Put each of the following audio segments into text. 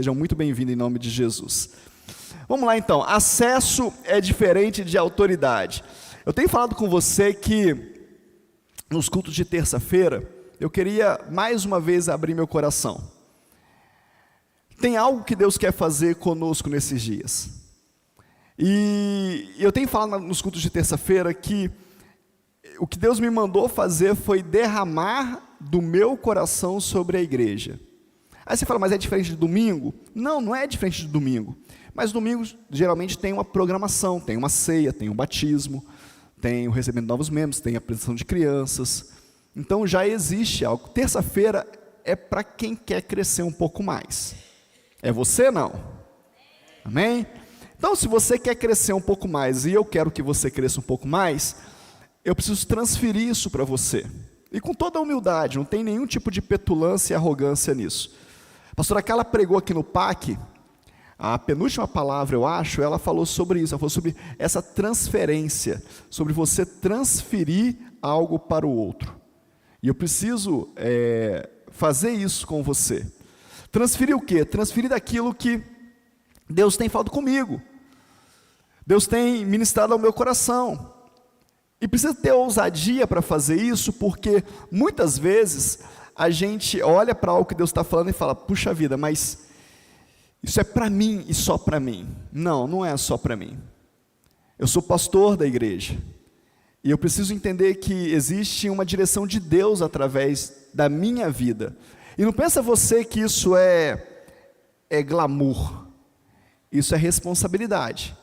Sejam muito bem-vindos em nome de Jesus. Vamos lá então, acesso é diferente de autoridade. Eu tenho falado com você que nos cultos de terça-feira, eu queria mais uma vez abrir meu coração. Tem algo que Deus quer fazer conosco nesses dias. E eu tenho falado nos cultos de terça-feira que o que Deus me mandou fazer foi derramar do meu coração sobre a igreja. Aí você fala, mas é diferente de domingo? Não, não é diferente de domingo. Mas domingo geralmente tem uma programação, tem uma ceia, tem um batismo, tem o recebimento de novos membros, tem a apresentação de crianças. Então já existe algo. Terça-feira é para quem quer crescer um pouco mais. É você não? Amém? Então se você quer crescer um pouco mais e eu quero que você cresça um pouco mais, eu preciso transferir isso para você. E com toda a humildade, não tem nenhum tipo de petulância e arrogância nisso. A pastora Carla pregou aqui no PAC, a penúltima palavra, eu acho, ela falou sobre isso, ela falou sobre essa transferência, sobre você transferir algo para o outro. E eu preciso fazer isso com você. Transferir o quê? Transferir daquilo que Deus tem falado comigo. Deus tem ministrado ao meu coração. E precisa ter ousadia para fazer isso, porque muitas vezes a gente olha para algo que Deus está falando e fala, puxa vida, mas isso é para mim e só para mim. Não, não é só para mim. Eu sou pastor da igreja. E eu preciso entender que existe uma direção de Deus através da minha vida. E não pensa você que isso é glamour. Isso é responsabilidade.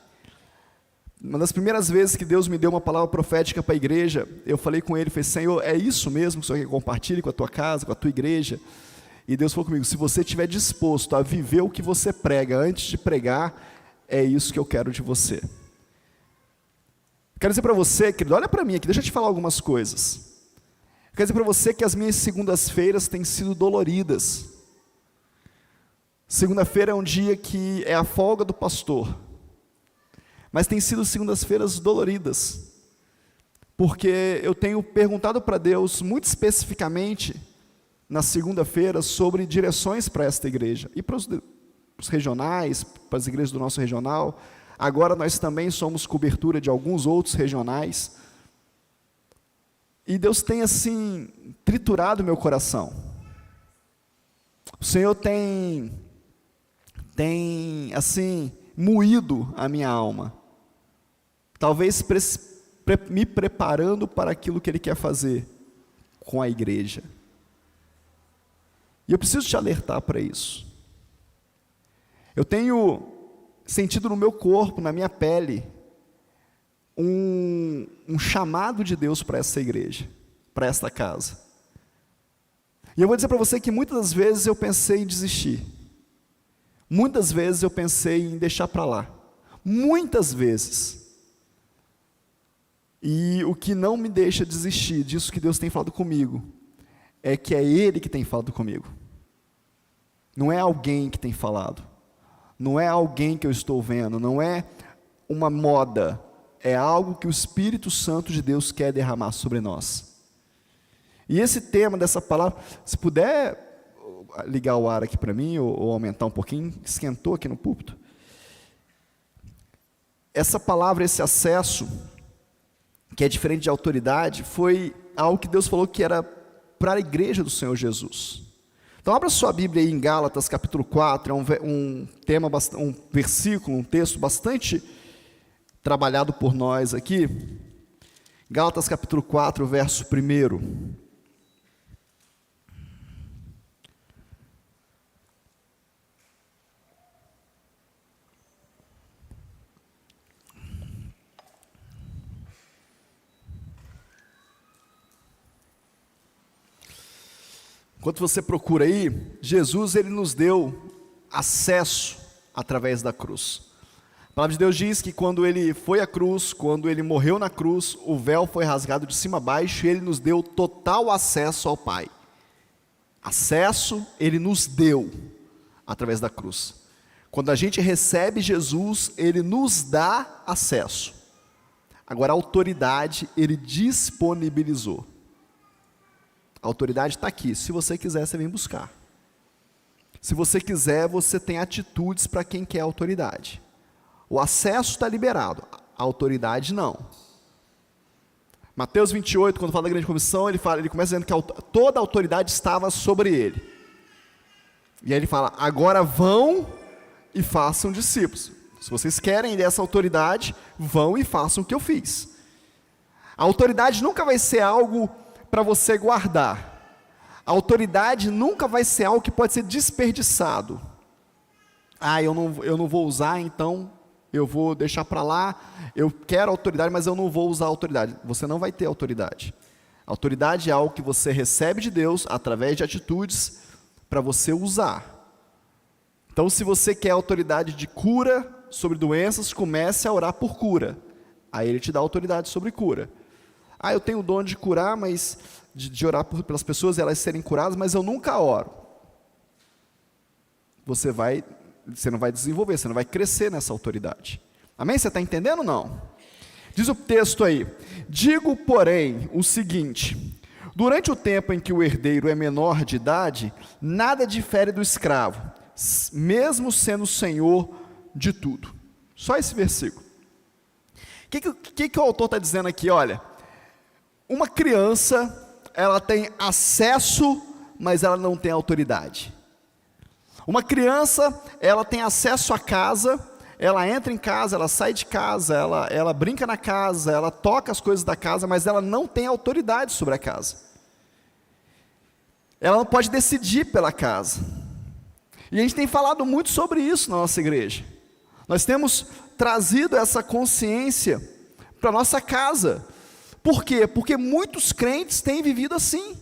Uma das primeiras vezes que Deus me deu uma palavra profética para a igreja, eu falei com ele, falei, Senhor, é isso mesmo que o Senhor quer compartilhar com a tua casa, com a tua igreja? E Deus falou comigo, se você estiver disposto a viver o que você prega antes de pregar, é isso que eu quero de você. Quero dizer para você, querido, olha para mim aqui, deixa eu te falar algumas coisas. Quero dizer para você que as minhas segundas-feiras têm sido doloridas. Segunda-feira é um dia que é a folga do pastor. Mas tem sido segundas-feiras doloridas, porque eu tenho perguntado para Deus, muito especificamente, na segunda-feira, sobre direções para esta igreja, e para os regionais, para as igrejas do nosso regional. Agora nós também somos cobertura de alguns outros regionais, e Deus tem assim, triturado meu coração. O Senhor tem assim, moído a minha alma, talvez me preparando para aquilo que Ele quer fazer com a igreja. E eu preciso te alertar para isso. Eu tenho sentido no meu corpo, na minha pele, um chamado de Deus para essa igreja, para esta casa. E eu vou dizer para você que muitas das vezes eu pensei em desistir. Muitas vezes eu pensei em deixar para lá. Muitas vezes. E o que não me deixa desistir disso que Deus tem falado comigo, é que é Ele que tem falado comigo. Não é alguém que tem falado. Não é alguém que eu estou vendo. Não é uma moda. É algo que o Espírito Santo de Deus quer derramar sobre nós. E esse tema dessa palavra, se puder ligar o ar aqui para mim, ou aumentar um pouquinho, esquentou aqui no púlpito. Essa palavra, esse acesso, que é diferente de autoridade, foi algo que Deus falou que era para a igreja do Senhor Jesus. Então abra sua Bíblia aí em Gálatas capítulo 4, é um versículo, um texto bastante trabalhado por nós aqui. Gálatas capítulo 4, verso 1. Enquanto você procura aí, Jesus, Ele nos deu acesso através da cruz. A palavra de Deus diz que quando Ele foi à cruz, quando Ele morreu na cruz, o véu foi rasgado de cima a baixo e Ele nos deu total acesso ao Pai. Acesso Ele nos deu através da cruz. Quando a gente recebe Jesus, Ele nos dá acesso. Agora a autoridade Ele disponibilizou. A autoridade está aqui, se você quiser, você vem buscar. Se você quiser, você tem atitudes para quem quer autoridade. O acesso está liberado, a autoridade não. Mateus 28, quando fala da grande comissão, ele começa dizendo que toda a autoridade estava sobre ele. E aí ele fala, agora vão e façam discípulos. Se vocês querem dessa autoridade, vão e façam o que eu fiz. A autoridade nunca vai ser algo para você guardar. A autoridade nunca vai ser algo que pode ser desperdiçado. Eu não vou usar, então eu vou deixar para lá. Eu quero autoridade, mas eu não vou usar a autoridade. Você não vai ter autoridade. A autoridade é algo que você recebe de Deus através de atitudes para você usar. Então, se você quer autoridade de cura sobre doenças, comece a orar por cura. Aí ele te dá autoridade sobre cura. Eu tenho o dom de curar, mas de orar pelas pessoas e elas serem curadas, mas eu nunca oro. Você não vai desenvolver, você não vai crescer nessa autoridade. Amém? Você está entendendo ou não? Diz o texto aí, digo, porém, o seguinte, durante o tempo em que o herdeiro é menor de idade, nada difere do escravo, mesmo sendo senhor de tudo. Só esse versículo. O que o autor está dizendo aqui? Olha, uma criança, ela tem acesso, mas ela não tem autoridade. Uma criança, ela tem acesso à casa, ela entra em casa, ela sai de casa, ela brinca na casa, ela toca as coisas da casa, mas ela não tem autoridade sobre a casa. Ela não pode decidir pela casa. E a gente tem falado muito sobre isso na nossa igreja. Nós temos trazido essa consciência para a nossa casa. Por quê? Porque muitos crentes têm vivido assim.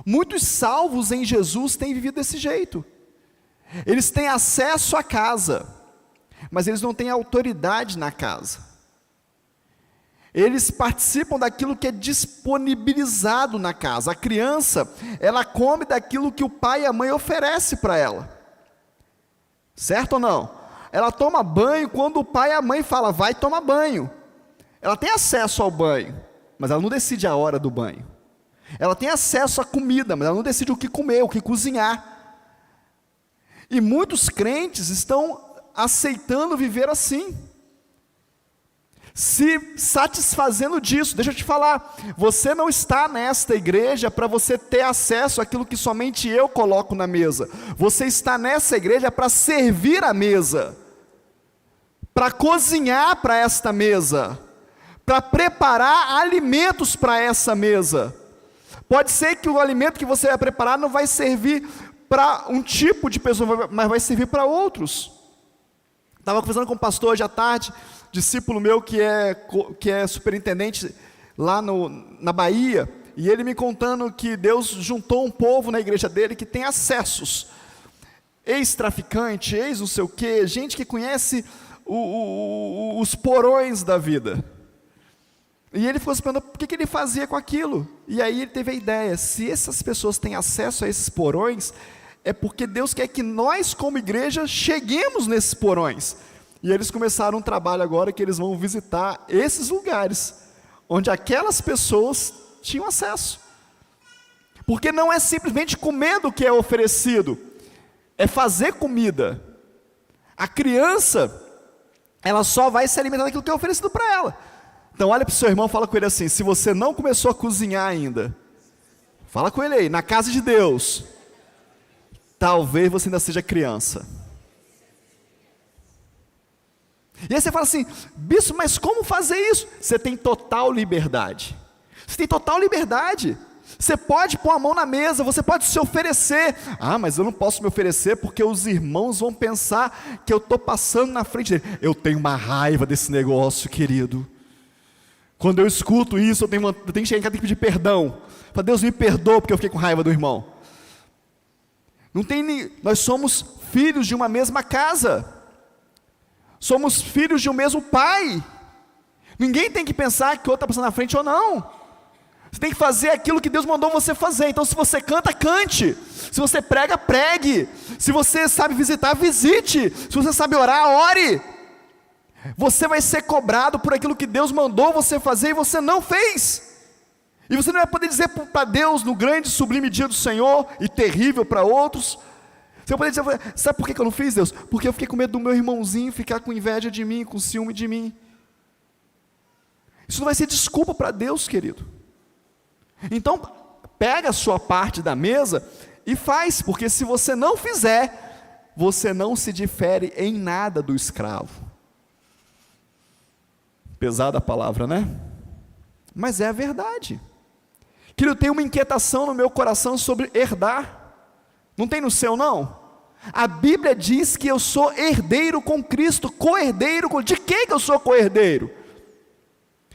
Muitos salvos em Jesus têm vivido desse jeito. Eles têm acesso à casa, mas eles não têm autoridade na casa. Eles participam daquilo que é disponibilizado na casa. A criança, ela come daquilo que o pai e a mãe oferecem para ela. Certo ou não? Ela toma banho quando o pai e a mãe falam, vai tomar banho. Ela tem acesso ao banho, mas ela não decide a hora do banho. Ela tem acesso à comida, mas ela não decide o que comer, o que cozinhar. E muitos crentes estão aceitando viver assim, se satisfazendo disso. Deixa eu te falar, você não está nesta igreja para você ter acesso àquilo que somente eu coloco na mesa. Você está nessa igreja para servir a mesa, para cozinhar para esta mesa, para preparar alimentos para essa mesa. Pode ser que o alimento que você vai preparar não vai servir para um tipo de pessoa, mas vai servir para outros. Estava conversando com um pastor hoje à tarde, discípulo meu que é superintendente lá na Bahia, e ele me contando que Deus juntou um povo na igreja dele que tem acessos, ex-traficante, ex não sei o quê, gente que conhece os porões da vida. E ele ficou se perguntando o que ele fazia com aquilo. E aí ele teve a ideia, se essas pessoas têm acesso a esses porões, é porque Deus quer que nós como igreja cheguemos nesses porões. E eles começaram um trabalho agora que eles vão visitar esses lugares, onde aquelas pessoas tinham acesso. Porque não é simplesmente comer do que é oferecido, é fazer comida. A criança, ela só vai se alimentar daquilo que é oferecido para ela. Então olha para o seu irmão e fala com ele assim, se você não começou a cozinhar ainda, fala com ele aí, na casa de Deus, talvez você ainda seja criança. E aí você fala assim, bispo, mas como fazer isso? Você tem total liberdade. Você tem total liberdade. Você pode pôr a mão na mesa, você pode se oferecer. Mas eu não posso me oferecer porque os irmãos vão pensar que eu estou passando na frente dele. Eu tenho uma raiva desse negócio, querido. Quando eu escuto isso, eu tenho que chegar em casa e tenho que pedir perdão. Para Deus me perdoa porque eu fiquei com raiva do irmão. Nós somos filhos de uma mesma casa. Somos filhos de um mesmo pai. Ninguém tem que pensar que o outro está passando na frente ou não. Você tem que fazer aquilo que Deus mandou você fazer. Então se você canta, cante. Se você prega, pregue. Se você sabe visitar, visite. Se você sabe orar, ore. Você vai ser cobrado por aquilo que Deus mandou você fazer e você não fez. E você não vai poder dizer para Deus no grande e sublime dia do Senhor, e terrível para outros, Você poderia dizer, sabe por que eu não fiz, Deus? Porque eu fiquei com medo do meu irmãozinho ficar com inveja de mim, com ciúme de mim. Isso não vai ser desculpa para Deus, querido. Então, pega a sua parte da mesa e faz, porque se você não fizer, você não se difere em nada do escravo. Pesada a palavra, né? Mas é a verdade. Querido, tem uma inquietação no meu coração sobre herdar. Não tem no seu, não? A Bíblia diz que eu sou herdeiro com Cristo, co-herdeiro com... De que eu sou co-herdeiro?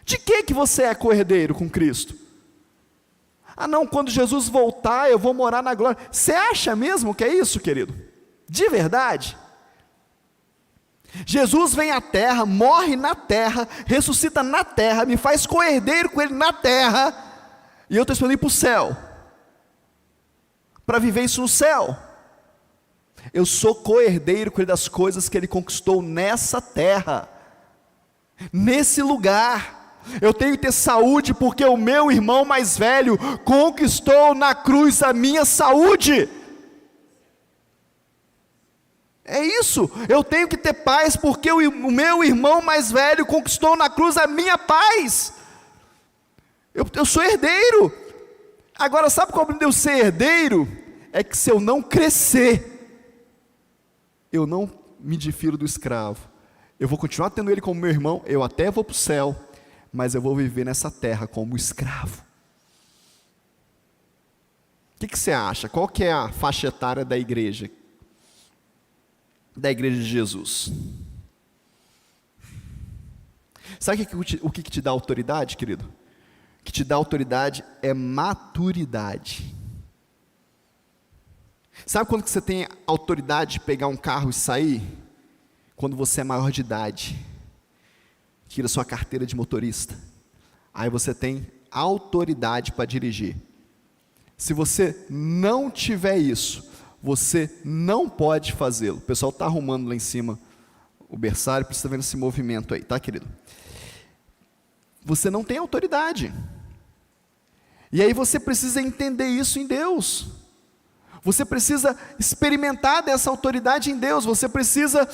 De que você é co-herdeiro com Cristo? Ah não, quando Jesus voltar eu vou morar na glória. Você acha mesmo que é isso, querido? De verdade? Jesus vem à terra, morre na terra, ressuscita na terra, me faz co-herdeiro com Ele na terra, e eu estou esperando ir para o céu, para viver isso no céu. Eu sou co-herdeiro com Ele das coisas que Ele conquistou nessa terra, nesse lugar. Eu tenho que ter saúde porque o meu irmão mais velho conquistou na cruz a minha saúde. É isso, eu tenho que ter paz porque o meu irmão mais velho conquistou na cruz a minha paz. Eu sou herdeiro. Agora sabe qual é o problema de eu ser herdeiro? É que se eu não crescer, eu não me difiro do escravo. Eu vou continuar tendo ele como meu irmão, eu até vou para o céu, mas eu vou viver nessa terra como escravo. O que você acha? Qual que é a faixa etária da igreja? Da igreja de Jesus. Sabe o que te dá autoridade, querido? O que te dá autoridade é maturidade. Sabe quando que você tem autoridade de pegar um carro e sair? Quando você é maior de idade. Tira sua carteira de motorista. Aí você tem autoridade para dirigir. Se você não tiver isso, você não pode fazê-lo. O pessoal está arrumando lá em cima o berçário, por isso está vendo esse movimento aí, tá, querido? Você não tem autoridade. E aí você precisa entender isso em Deus. Você precisa experimentar dessa autoridade em Deus. Você precisa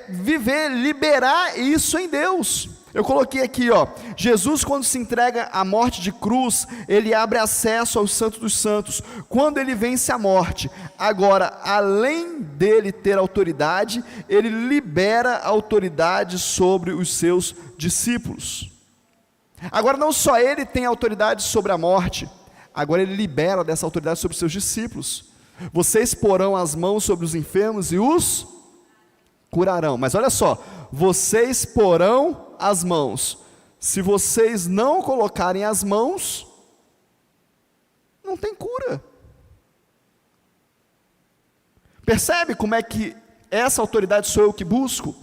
viver, liberar isso em Deus. Eu coloquei aqui, Jesus quando se entrega à morte de cruz, ele abre acesso ao Santo dos Santos, quando ele vence a morte. Agora, além dele ter autoridade, ele libera a autoridade sobre os seus discípulos. Agora, não só ele tem autoridade sobre a morte, agora ele libera dessa autoridade sobre os seus discípulos. Vocês porão as mãos sobre os enfermos e os curarão. Mas olha só, vocês porão as mãos. Se vocês não colocarem as mãos, não tem cura. Percebe como é que essa autoridade sou eu que busco?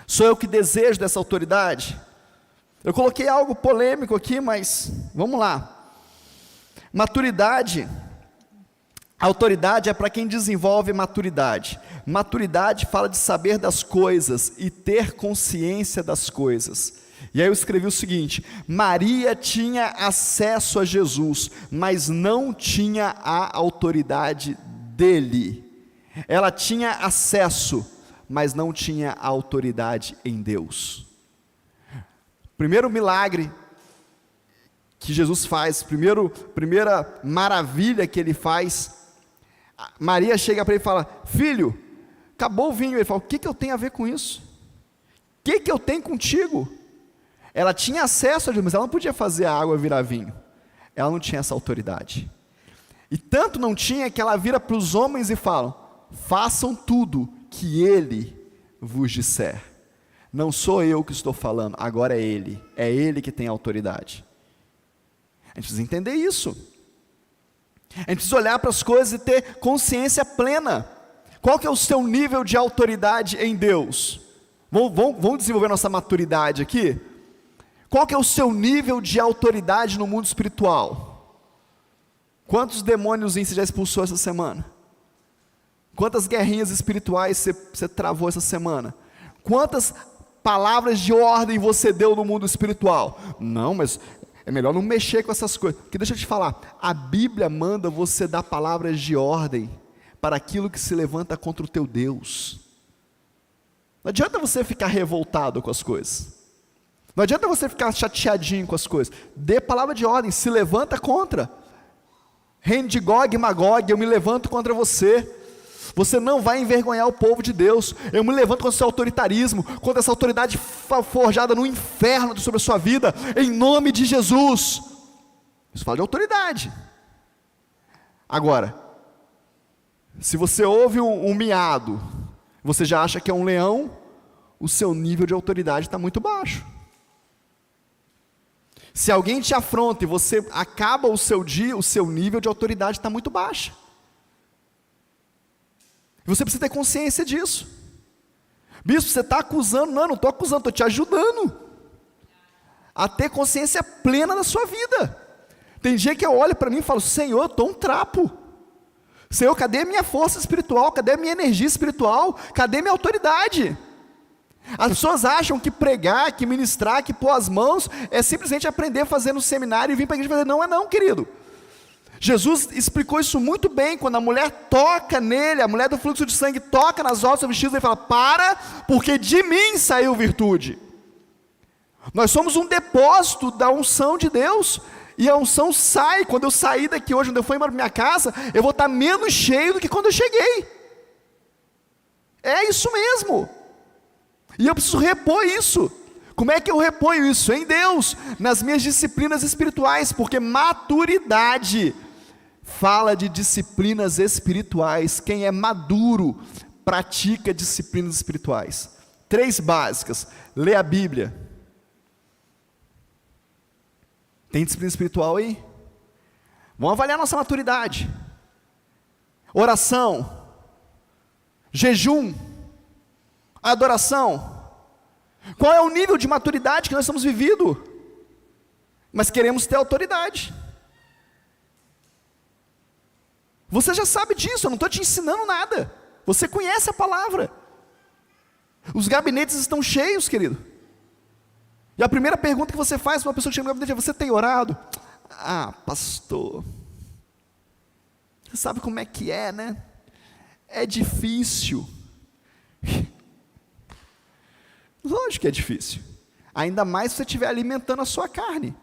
Sou eu que desejo dessa autoridade? Eu coloquei algo polêmico aqui, mas vamos lá. Maturidade, autoridade é para quem desenvolve maturidade. Maturidade fala de saber das coisas e ter consciência das coisas. E aí eu escrevi o seguinte: Maria tinha acesso a Jesus, mas não tinha a autoridade dele. Ela tinha acesso, mas não tinha a autoridade em Deus. Primeiro milagre que Jesus faz, primeira maravilha que ele faz, Maria chega para ele e fala: filho, acabou o vinho. Ele fala: o que eu tenho a ver com isso? O que eu tenho contigo? Ela tinha acesso a Jesus, mas ela não podia fazer a água virar vinho. Ela não tinha essa autoridade. E tanto não tinha que ela vira para os homens e fala: façam tudo que ele vos disser. Não sou eu que estou falando, agora é ele que tem autoridade. A gente precisa entender isso. A gente precisa olhar para as coisas e ter consciência plena. Qual que é o seu nível de autoridade em Deus? Vamos desenvolver nossa maturidade aqui? Qual que é o seu nível de autoridade no mundo espiritual? Quantos demônios você já expulsou essa semana? Quantas guerrinhas espirituais você travou essa semana? Quantas palavras de ordem você deu no mundo espiritual? Não, mas é melhor não mexer com essas coisas. Porque deixa eu te falar, a Bíblia manda você dar palavras de ordem para aquilo que se levanta contra o teu Deus. Não adianta você ficar revoltado com as coisas. Não adianta você ficar chateadinho com as coisas. Dê palavra de ordem, se levanta contra. Reino de Gog e Magog, eu me levanto contra você. Você não vai envergonhar o povo de Deus. Eu me levanto contra o seu autoritarismo, contra essa autoridade forjada no inferno sobre a sua vida, em nome de Jesus. Isso fala de autoridade. Agora, se você ouve um miado, você já acha que é um leão, o seu nível de autoridade está muito baixo. Se alguém te afronta e você acaba o seu dia, o seu nível de autoridade está muito baixo. Você precisa ter consciência disso. Bispo, você está acusando? Não estou acusando, estou te ajudando a ter consciência plena da sua vida. Tem dia que eu olho para mim e falo, Senhor, eu estou um trapo. Senhor, cadê a minha força espiritual? Cadê a minha energia espiritual? Cadê a minha autoridade? As pessoas acham que pregar, que ministrar, que pôr as mãos é simplesmente aprender a fazer no seminário e vir para a igreja fazer. Não é não, querido. Jesus explicou isso muito bem, quando a mulher toca nele, a mulher do fluxo de sangue toca nas alças vestidas, ele fala, para, porque de mim saiu virtude. Nós somos um depósito da unção de Deus, e a unção sai. Quando eu sair daqui hoje, quando eu for embora para minha casa, eu vou estar menos cheio do que quando eu cheguei. É isso mesmo. E eu preciso repor isso. Como é que eu reponho isso? Em Deus, nas minhas disciplinas espirituais, porque maturidade fala de disciplinas espirituais. Quem é maduro pratica disciplinas espirituais. 3 básicas. Lê a Bíblia. Tem disciplina espiritual aí? Vamos avaliar nossa maturidade. Oração, jejum, adoração. Qual é o nível de maturidade que nós estamos vivendo? Mas queremos ter autoridade. Você já sabe disso, eu não estou te ensinando nada. Você conhece a palavra. Os gabinetes estão cheios, querido. E a primeira pergunta que você faz para uma pessoa que chega no gabinete é, você tem orado? Ah, pastor, você sabe como é que é, né? É difícil. Lógico que é difícil. Ainda mais se você estiver alimentando a sua carne.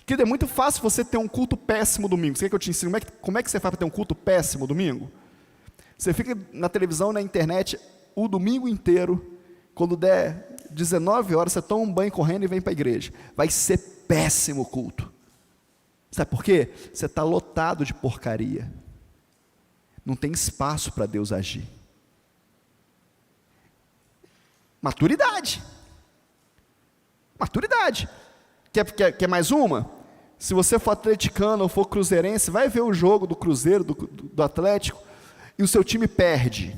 Querido, é muito fácil você ter um culto péssimo domingo. Você quer que eu te ensine como é que você faz para ter um culto péssimo domingo? Você fica na televisão, na internet, o domingo inteiro. Quando der 19 horas, você toma um banho correndo e vem para a igreja. Vai ser péssimo o culto. Sabe por quê? Você está lotado de porcaria. Não tem espaço para Deus agir. Maturidade. Maturidade. Quer mais uma? Se você for atleticano ou for cruzeirense, vai ver o jogo do Cruzeiro, do Atlético, e o seu time perde.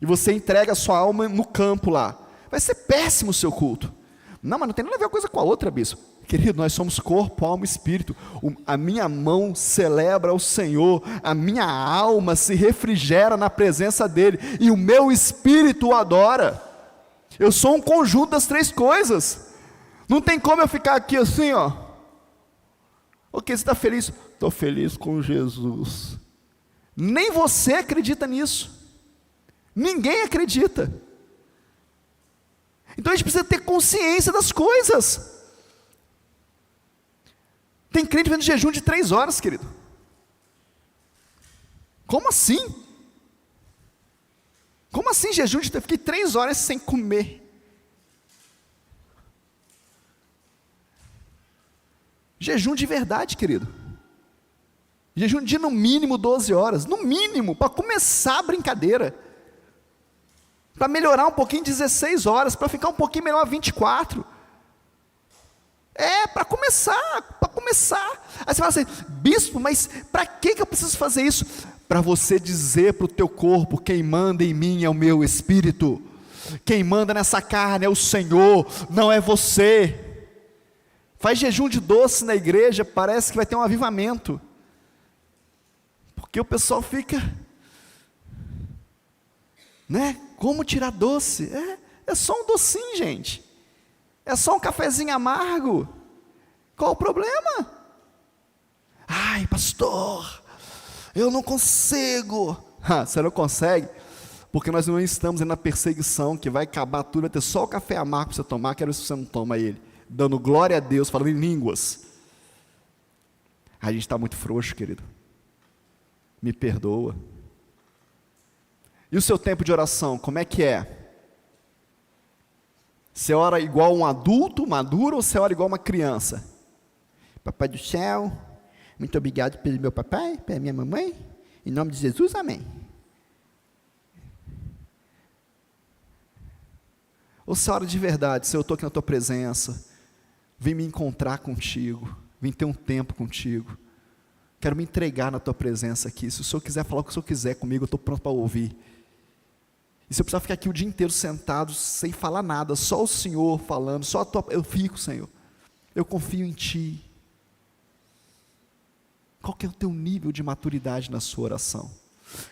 E você entrega a sua alma no campo lá. Vai ser péssimo o seu culto. Não, mas não tem nada a ver uma coisa com a outra, bispo. Querido, nós somos corpo, alma e espírito. A minha mão celebra o Senhor, a minha alma se refrigera na presença dEle, e o meu espírito o adora. Eu sou um conjunto das 3 coisas. Não tem como eu ficar aqui assim, ó. Ok, você está feliz? Estou feliz com Jesus. Nem você acredita nisso. Ninguém acredita. Então a gente precisa ter consciência das coisas. Tem crente vendo jejum de 3 horas, querido. Como assim? Como assim jejum de... Eu fiquei 3 horas sem comer. Jejum de verdade, querido. Jejum de no mínimo 12 horas. No mínimo, para começar a brincadeira. Para melhorar um pouquinho 16 horas. Para ficar um pouquinho melhor 24. Para começar, para começar. Aí você fala assim, bispo, mas para que eu preciso fazer isso? Para você dizer para o teu corpo, quem manda em mim é o meu espírito. Quem manda nessa carne é o Senhor, não é você. Faz jejum de doce na igreja, parece que vai ter um avivamento. Porque o pessoal fica, né? Como tirar doce? É só um docinho, gente. É só um cafezinho amargo. Qual o problema? Ai, pastor, Eu não consigo. Você não consegue? Porque nós não estamos na perseguição, que vai acabar tudo, vai ter só o café amargo para você tomar, quero ver se você não toma ele. Dando glória a Deus, falando em línguas. A gente está muito frouxo, querido. Me perdoa. E o seu tempo de oração, como é que é? Você ora igual um adulto maduro ou você ora igual uma criança? Papai do céu, muito obrigado pelo meu papai, pela minha mamãe. Em nome de Jesus, amém. Ou você ora de verdade, Senhor, eu estou aqui na tua presença, vim me encontrar contigo, vim ter um tempo contigo, quero me entregar na tua presença aqui. Se o Senhor quiser falar o que o Senhor quiser comigo, eu estou pronto para ouvir. E se eu precisar ficar aqui o dia inteiro sentado, sem falar nada, só o Senhor falando, só a tua, eu fico, Senhor, eu confio em Ti. Qual que é o teu nível de maturidade na sua oração?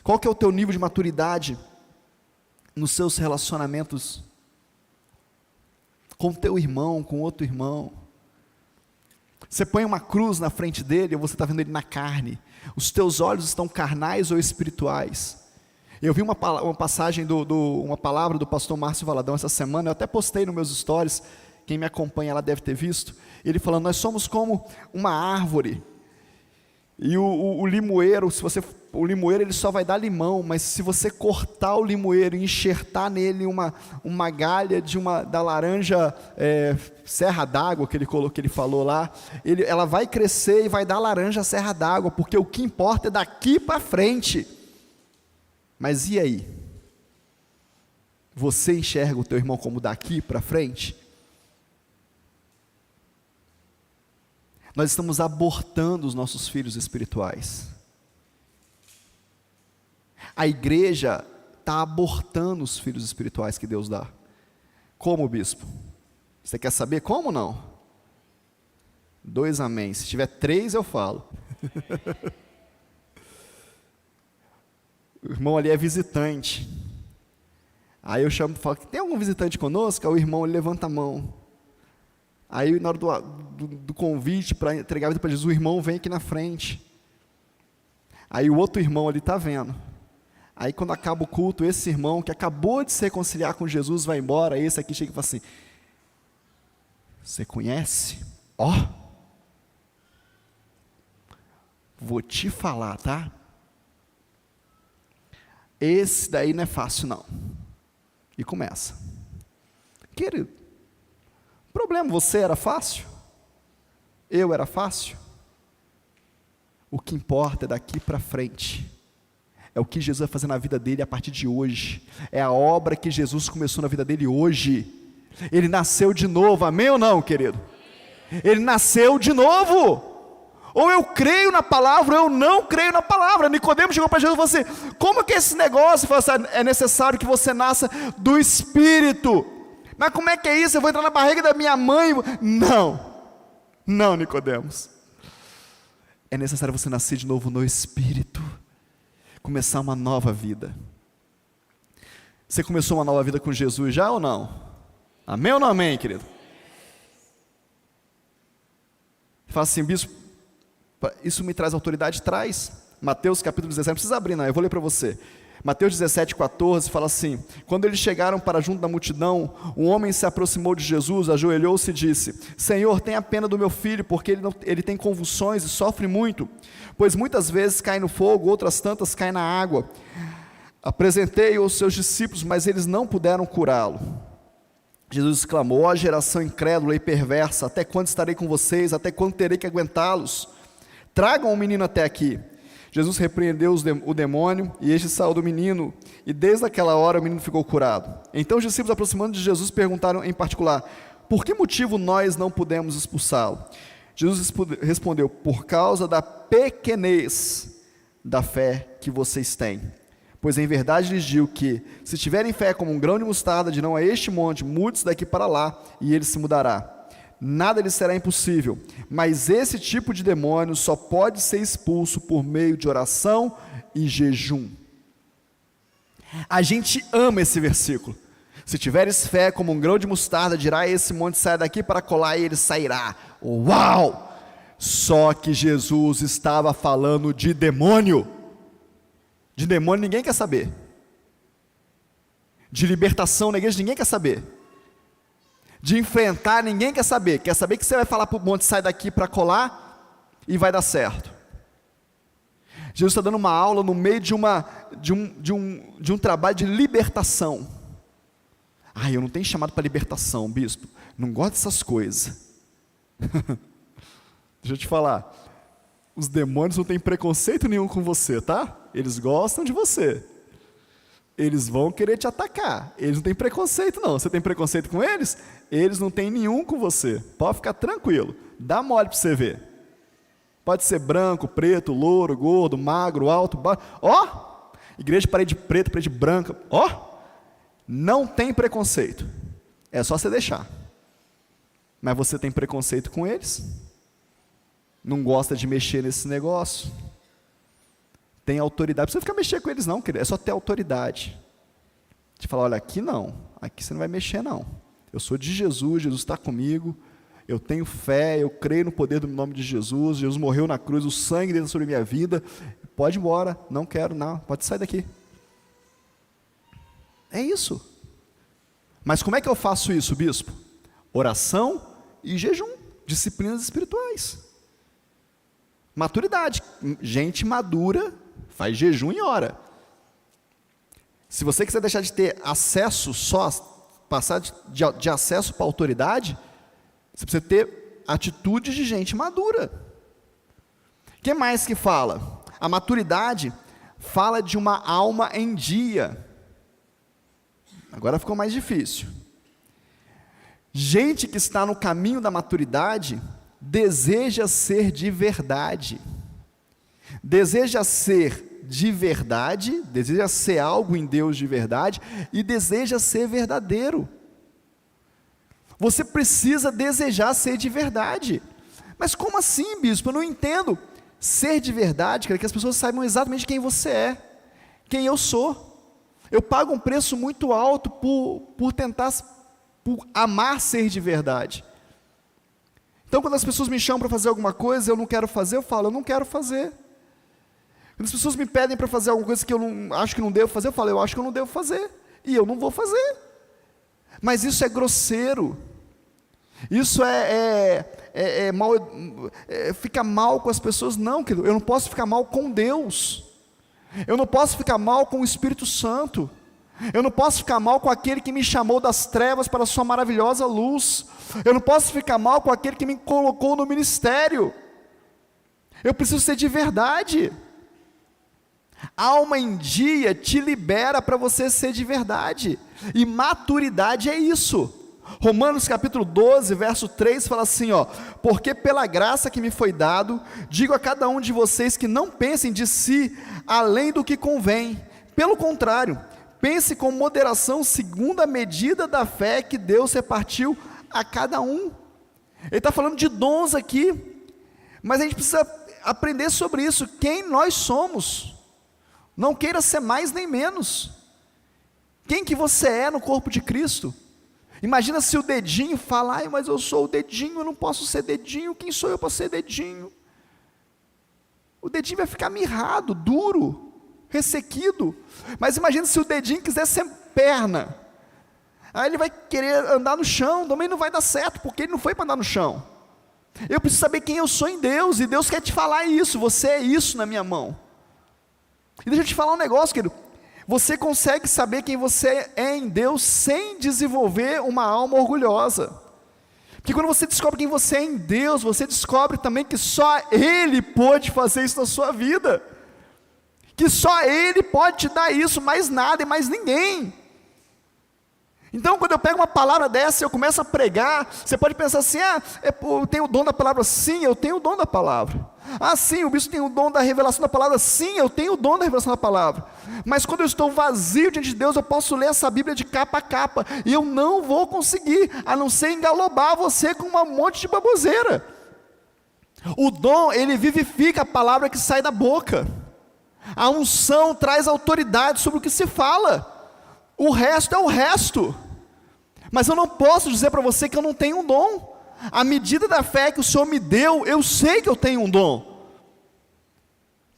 Qual que é o teu nível de maturidade nos seus relacionamentos com teu irmão, com outro irmão? Você põe uma cruz na frente dele, ou você está vendo ele na carne? Os teus olhos estão carnais ou espirituais? Eu vi uma passagem, uma palavra do pastor Márcio Valadão essa semana, eu até postei nos meus stories, quem me acompanha lá deve ter visto, ele falando, nós somos como uma árvore, e o limoeiro, o limoeiro ele só vai dar limão, mas se você cortar o limoeiro e enxertar nele uma galha da laranja serra d'água que ele falou lá, ela vai crescer e vai dar laranja serra d'água, porque o que importa é daqui para frente. Mas e aí? Você enxerga o teu irmão como daqui para frente? Nós estamos abortando os nossos filhos espirituais. A igreja está abortando os filhos espirituais que Deus dá. Como, bispo? Você quer saber como não? 2 amém. Se tiver 3 eu falo. O irmão ali é visitante. Aí eu chamo e falo, tem algum visitante conosco? Aí o irmão ele levanta a mão. Aí na hora do convite para entregar a vida para Jesus, o irmão vem aqui na frente. Aí o outro irmão ali está vendo. Aí quando acaba o culto, esse irmão que acabou de se reconciliar com Jesus vai embora, esse aqui chega e fala assim, você conhece? Vou te falar, tá? Esse daí não é fácil não. E começa. Querido, problema, você era fácil? Eu era fácil? O que importa é daqui para frente. É o que Jesus vai fazer na vida dele a partir de hoje. É a obra que Jesus começou na vida dele hoje. Ele nasceu de novo, amém ou não, querido? Ele nasceu de novo. Ou eu creio na palavra, ou eu não creio na palavra. Nicodemo chegou para Jesus e falou assim, como que é esse negócio? Ele falou assim, é necessário que você nasça do Espírito. Mas como é que é isso? Eu vou entrar na barriga da minha mãe? Não, Nicodemos. É necessário você nascer de novo no Espírito. Começar uma nova vida. Você começou uma nova vida com Jesus já ou não? Amém ou não amém, querido? Fala assim, bispo, isso me traz autoridade? Traz. Mateus capítulo 17, não precisa abrir não, eu vou ler para você. Mateus 17, 14, fala assim, quando eles chegaram para junto da multidão, um homem se aproximou de Jesus, ajoelhou-se e disse, Senhor, tenha pena do meu filho, porque ele tem convulsões e sofre muito, pois muitas vezes cai no fogo, outras tantas caem na água. Apresentei-o aos seus discípulos, mas eles não puderam curá-lo. Jesus exclamou, ó geração incrédula e perversa, até quando estarei com vocês, até quando terei que aguentá-los? Tragam o menino até aqui. Jesus repreendeu o demônio, e este saiu do menino, e desde aquela hora o menino ficou curado. Então os discípulos, aproximando de Jesus, perguntaram em particular, por que motivo nós não pudemos expulsá-lo? Jesus respondeu, por causa da pequenez da fé que vocês têm. Pois em verdade lhes digo que, se tiverem fé como um grão de mostarda, dirão a este monte, mude-se daqui para lá, e ele se mudará. Nada lhe será impossível, mas esse tipo de demônio só pode ser expulso por meio de oração e jejum. A gente ama esse versículo. Se tiveres fé como um grão de mostarda, dirá esse monte, sai daqui para colar, e ele sairá. Uau! Só que Jesus estava falando de demônio. De demônio ninguém quer saber. De libertação na igreja ninguém quer saber. De enfrentar ninguém quer saber. Quer saber que você vai falar para o monte, sai daqui para colar e vai dar certo. Jesus está dando uma aula no meio de um trabalho de libertação. Eu não tenho chamado para libertação, bispo. Não gosto dessas coisas. Deixa eu te falar. Os demônios não têm preconceito nenhum com você, tá? Eles gostam de você. Eles vão querer te atacar. Eles não têm preconceito não. Você tem preconceito com eles? Eles não têm nenhum com você. Pode ficar tranquilo. Dá mole para você ver. Pode ser branco, preto, louro, gordo, magro, alto, baixo. Igreja de parede preta, parede branca. Não tem preconceito. É só você deixar. Mas você tem preconceito com eles? Não gosta de mexer nesse negócio? Tem autoridade, não precisa ficar mexendo com eles não, querido. É só ter autoridade. De falar, olha, aqui não, aqui você não vai mexer não. Eu sou de Jesus, Jesus está comigo, eu tenho fé, eu creio no poder do nome de Jesus, Jesus morreu na cruz, o sangue dele sobre a minha vida, pode ir embora, não quero, não, pode sair daqui. É isso. Mas como é que eu faço isso, bispo? Oração e jejum, disciplinas espirituais. Maturidade, gente madura faz jejum e ora. Se você quiser deixar de ter acesso só, passar de acesso para a autoridade, você precisa ter atitude de gente madura. O que mais que fala? A maturidade fala de uma alma em dia. Agora ficou mais difícil. Gente que está no caminho da maturidade deseja ser de verdade. Deseja ser de verdade, deseja ser algo em Deus de verdade e deseja ser verdadeiro. Você precisa desejar ser de verdade. Mas como assim, bispo? Eu não entendo. Ser de verdade, quer que as pessoas saibam exatamente quem você é, quem eu sou. Eu pago um preço muito alto por tentar, por amar ser de verdade. Então, quando as pessoas me chamam para fazer alguma coisa, eu não quero fazer, eu falo, eu não quero fazer. Quando as pessoas me pedem para fazer alguma coisa que eu não, acho que não devo fazer, eu falo, eu acho que eu não devo fazer, e eu não vou fazer. Mas isso é grosseiro, isso fica mal com as pessoas, não, querido, eu não posso ficar mal com Deus, eu não posso ficar mal com o Espírito Santo, eu não posso ficar mal com aquele que me chamou das trevas para a sua maravilhosa luz, eu não posso ficar mal com aquele que me colocou no ministério, eu preciso ser de verdade. Alma em dia te libera para você ser de verdade, e maturidade é isso. Romanos capítulo 12, verso 3 fala assim, porque pela graça que me foi dado, digo a cada um de vocês que não pensem de si além do que convém, pelo contrário, pense com moderação segundo a medida da fé que Deus repartiu a cada um. Ele está falando de dons aqui, mas a gente precisa aprender sobre isso, quem nós somos. Não queira ser mais nem menos. Quem que você é no corpo de Cristo? Imagina se o dedinho fala, mas eu sou o dedinho, eu não posso ser dedinho, quem sou eu para ser dedinho? O dedinho vai ficar mirrado, duro, ressequido. Mas imagina se o dedinho quiser ser perna. Aí ele vai querer andar no chão, também não vai dar certo, porque ele não foi para andar no chão. Eu preciso saber quem eu sou em Deus, e Deus quer te falar isso, você é isso na minha mão. E deixa eu te falar um negócio, querido, você consegue saber quem você é em Deus sem desenvolver uma alma orgulhosa, porque quando você descobre quem você é em Deus, você descobre também que só Ele pode fazer isso na sua vida, que só Ele pode te dar isso, mais nada e mais ninguém. Então quando eu pego uma palavra dessa e eu começo a pregar, você pode pensar assim, eu tenho o dom da palavra. Sim, eu tenho o dom da palavra. Sim, o bispo tem o dom da revelação da palavra. Sim, eu tenho o dom da revelação da palavra. Mas quando eu estou vazio diante de Deus, eu posso ler essa Bíblia de capa a capa, e eu não vou conseguir, a não ser engalobar você com um monte de baboseira. O dom, ele vivifica a palavra que sai da boca. A unção traz autoridade sobre o que se fala. O resto é o resto. Mas eu não posso dizer para você que eu não tenho um dom. À medida da fé que o Senhor me deu, eu sei que eu tenho um dom.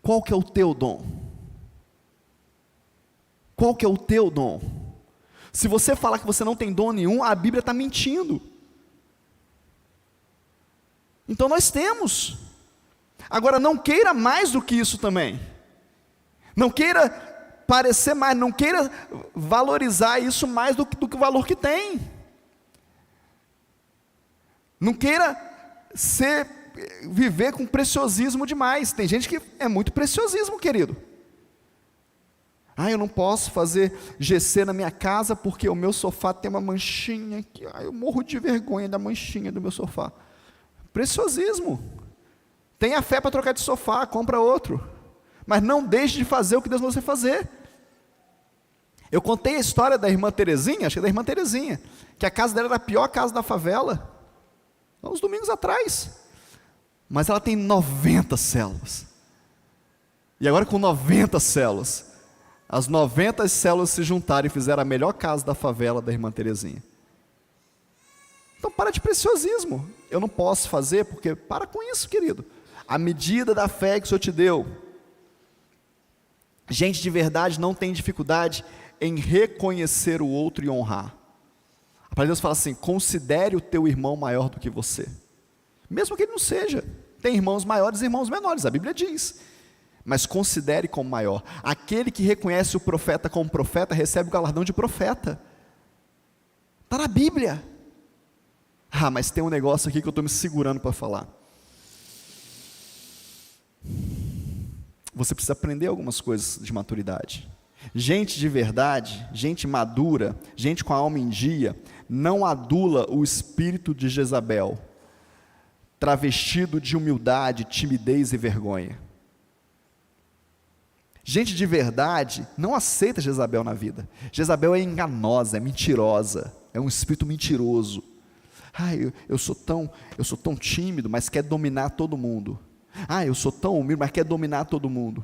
Qual que é o teu dom? Qual que é o teu dom? Se você falar que você não tem dom nenhum, a Bíblia está mentindo. Então nós temos. Agora não queira mais do que isso também. Não queira parecer mais, não queira valorizar isso mais do que o valor que tem. Não queira viver com preciosismo demais. Tem gente que é muito preciosismo, querido. Eu não posso fazer GC na minha casa porque o meu sofá tem uma manchinha aqui. Eu morro de vergonha da manchinha do meu sofá. Preciosismo. Tenha fé para trocar de sofá, compra outro. Mas não deixe de fazer o que Deus mandou você fazer. Eu contei a história da irmã Terezinha, acho que é da irmã Terezinha, que a casa dela era a pior casa da favela, uns domingos atrás. Mas ela tem 90 células. E agora com 90 células, as 90 células se juntaram e fizeram a melhor casa da favela da irmã Terezinha. Então para de preciosismo. Eu não posso fazer, porque para com isso, querido. A medida da fé que o Senhor te deu. Gente de verdade não tem dificuldade em reconhecer o outro e honrar. A palavra de Deus fala assim: considere o teu irmão maior do que você. Mesmo que ele não seja. Tem irmãos maiores e irmãos menores, a Bíblia diz. Mas considere como maior. Aquele que reconhece o profeta como profeta, recebe o galardão de profeta. Está na Bíblia. Mas tem um negócio aqui que eu estou me segurando para falar. Você precisa aprender algumas coisas de maturidade. Gente de verdade, gente madura, gente com a alma em dia, não adula o espírito de Jezabel, travestido de humildade, timidez e vergonha. Gente de verdade não aceita Jezabel na vida. Jezabel é enganosa, é mentirosa, é um espírito mentiroso. Eu sou tão tímido, mas quer dominar todo mundo. Eu sou tão humilde, mas quer dominar todo mundo.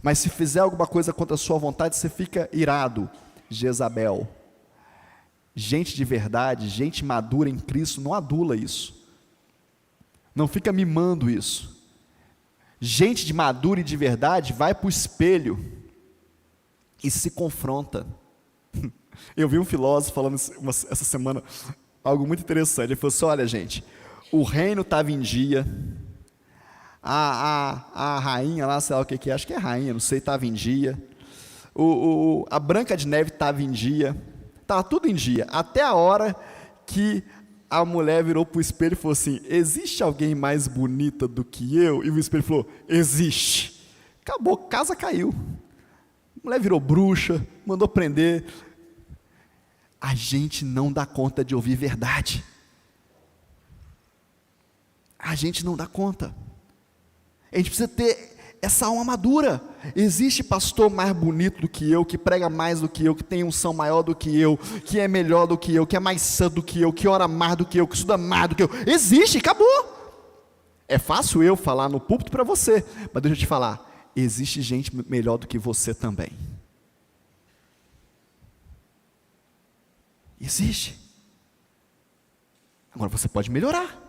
Mas se fizer alguma coisa contra a sua vontade, você fica irado. Jezabel. Gente de verdade, gente madura em Cristo, não adula isso. Não fica mimando isso. Gente de madura e de verdade vai para o espelho e se confronta. Eu vi um filósofo falando essa semana algo muito interessante. Ele falou assim: olha, gente, o reino estava em dia, a rainha lá, sei lá o que é, acho que é rainha, não sei, estava em dia, a Branca de Neve estava em dia, estava tudo em dia, até a hora que a mulher virou para o espelho e falou assim: existe alguém mais bonita do que eu? E o espelho falou: existe. Acabou, casa caiu. A mulher virou bruxa, mandou prender. A gente não dá conta de ouvir verdade. A gente não dá conta. A gente precisa ter essa alma madura. Existe pastor mais bonito do que eu, que prega mais do que eu, que tem unção maior do que eu, que é melhor do que eu, que é mais santo do que eu, que ora mais do que eu, que estuda mais do que eu. Existe, acabou. É fácil eu falar no púlpito para você, mas deixa eu te falar, existe gente melhor do que você também. Existe. Agora você pode melhorar.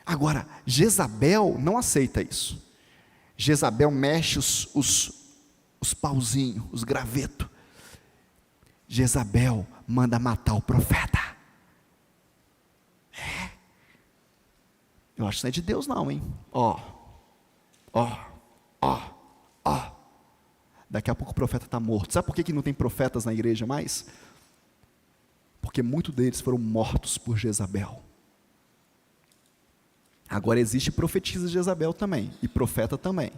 Agora, Jezabel não aceita isso. Jezabel mexe os pauzinhos, os gravetos. Jezabel manda matar o profeta. Eu acho que não é de Deus não, hein? Daqui a pouco o profeta está morto. Sabe por que não tem profetas na igreja mais? Porque muitos deles foram mortos por Jezabel. Agora existe profetisa de Jezabel também, e profeta também.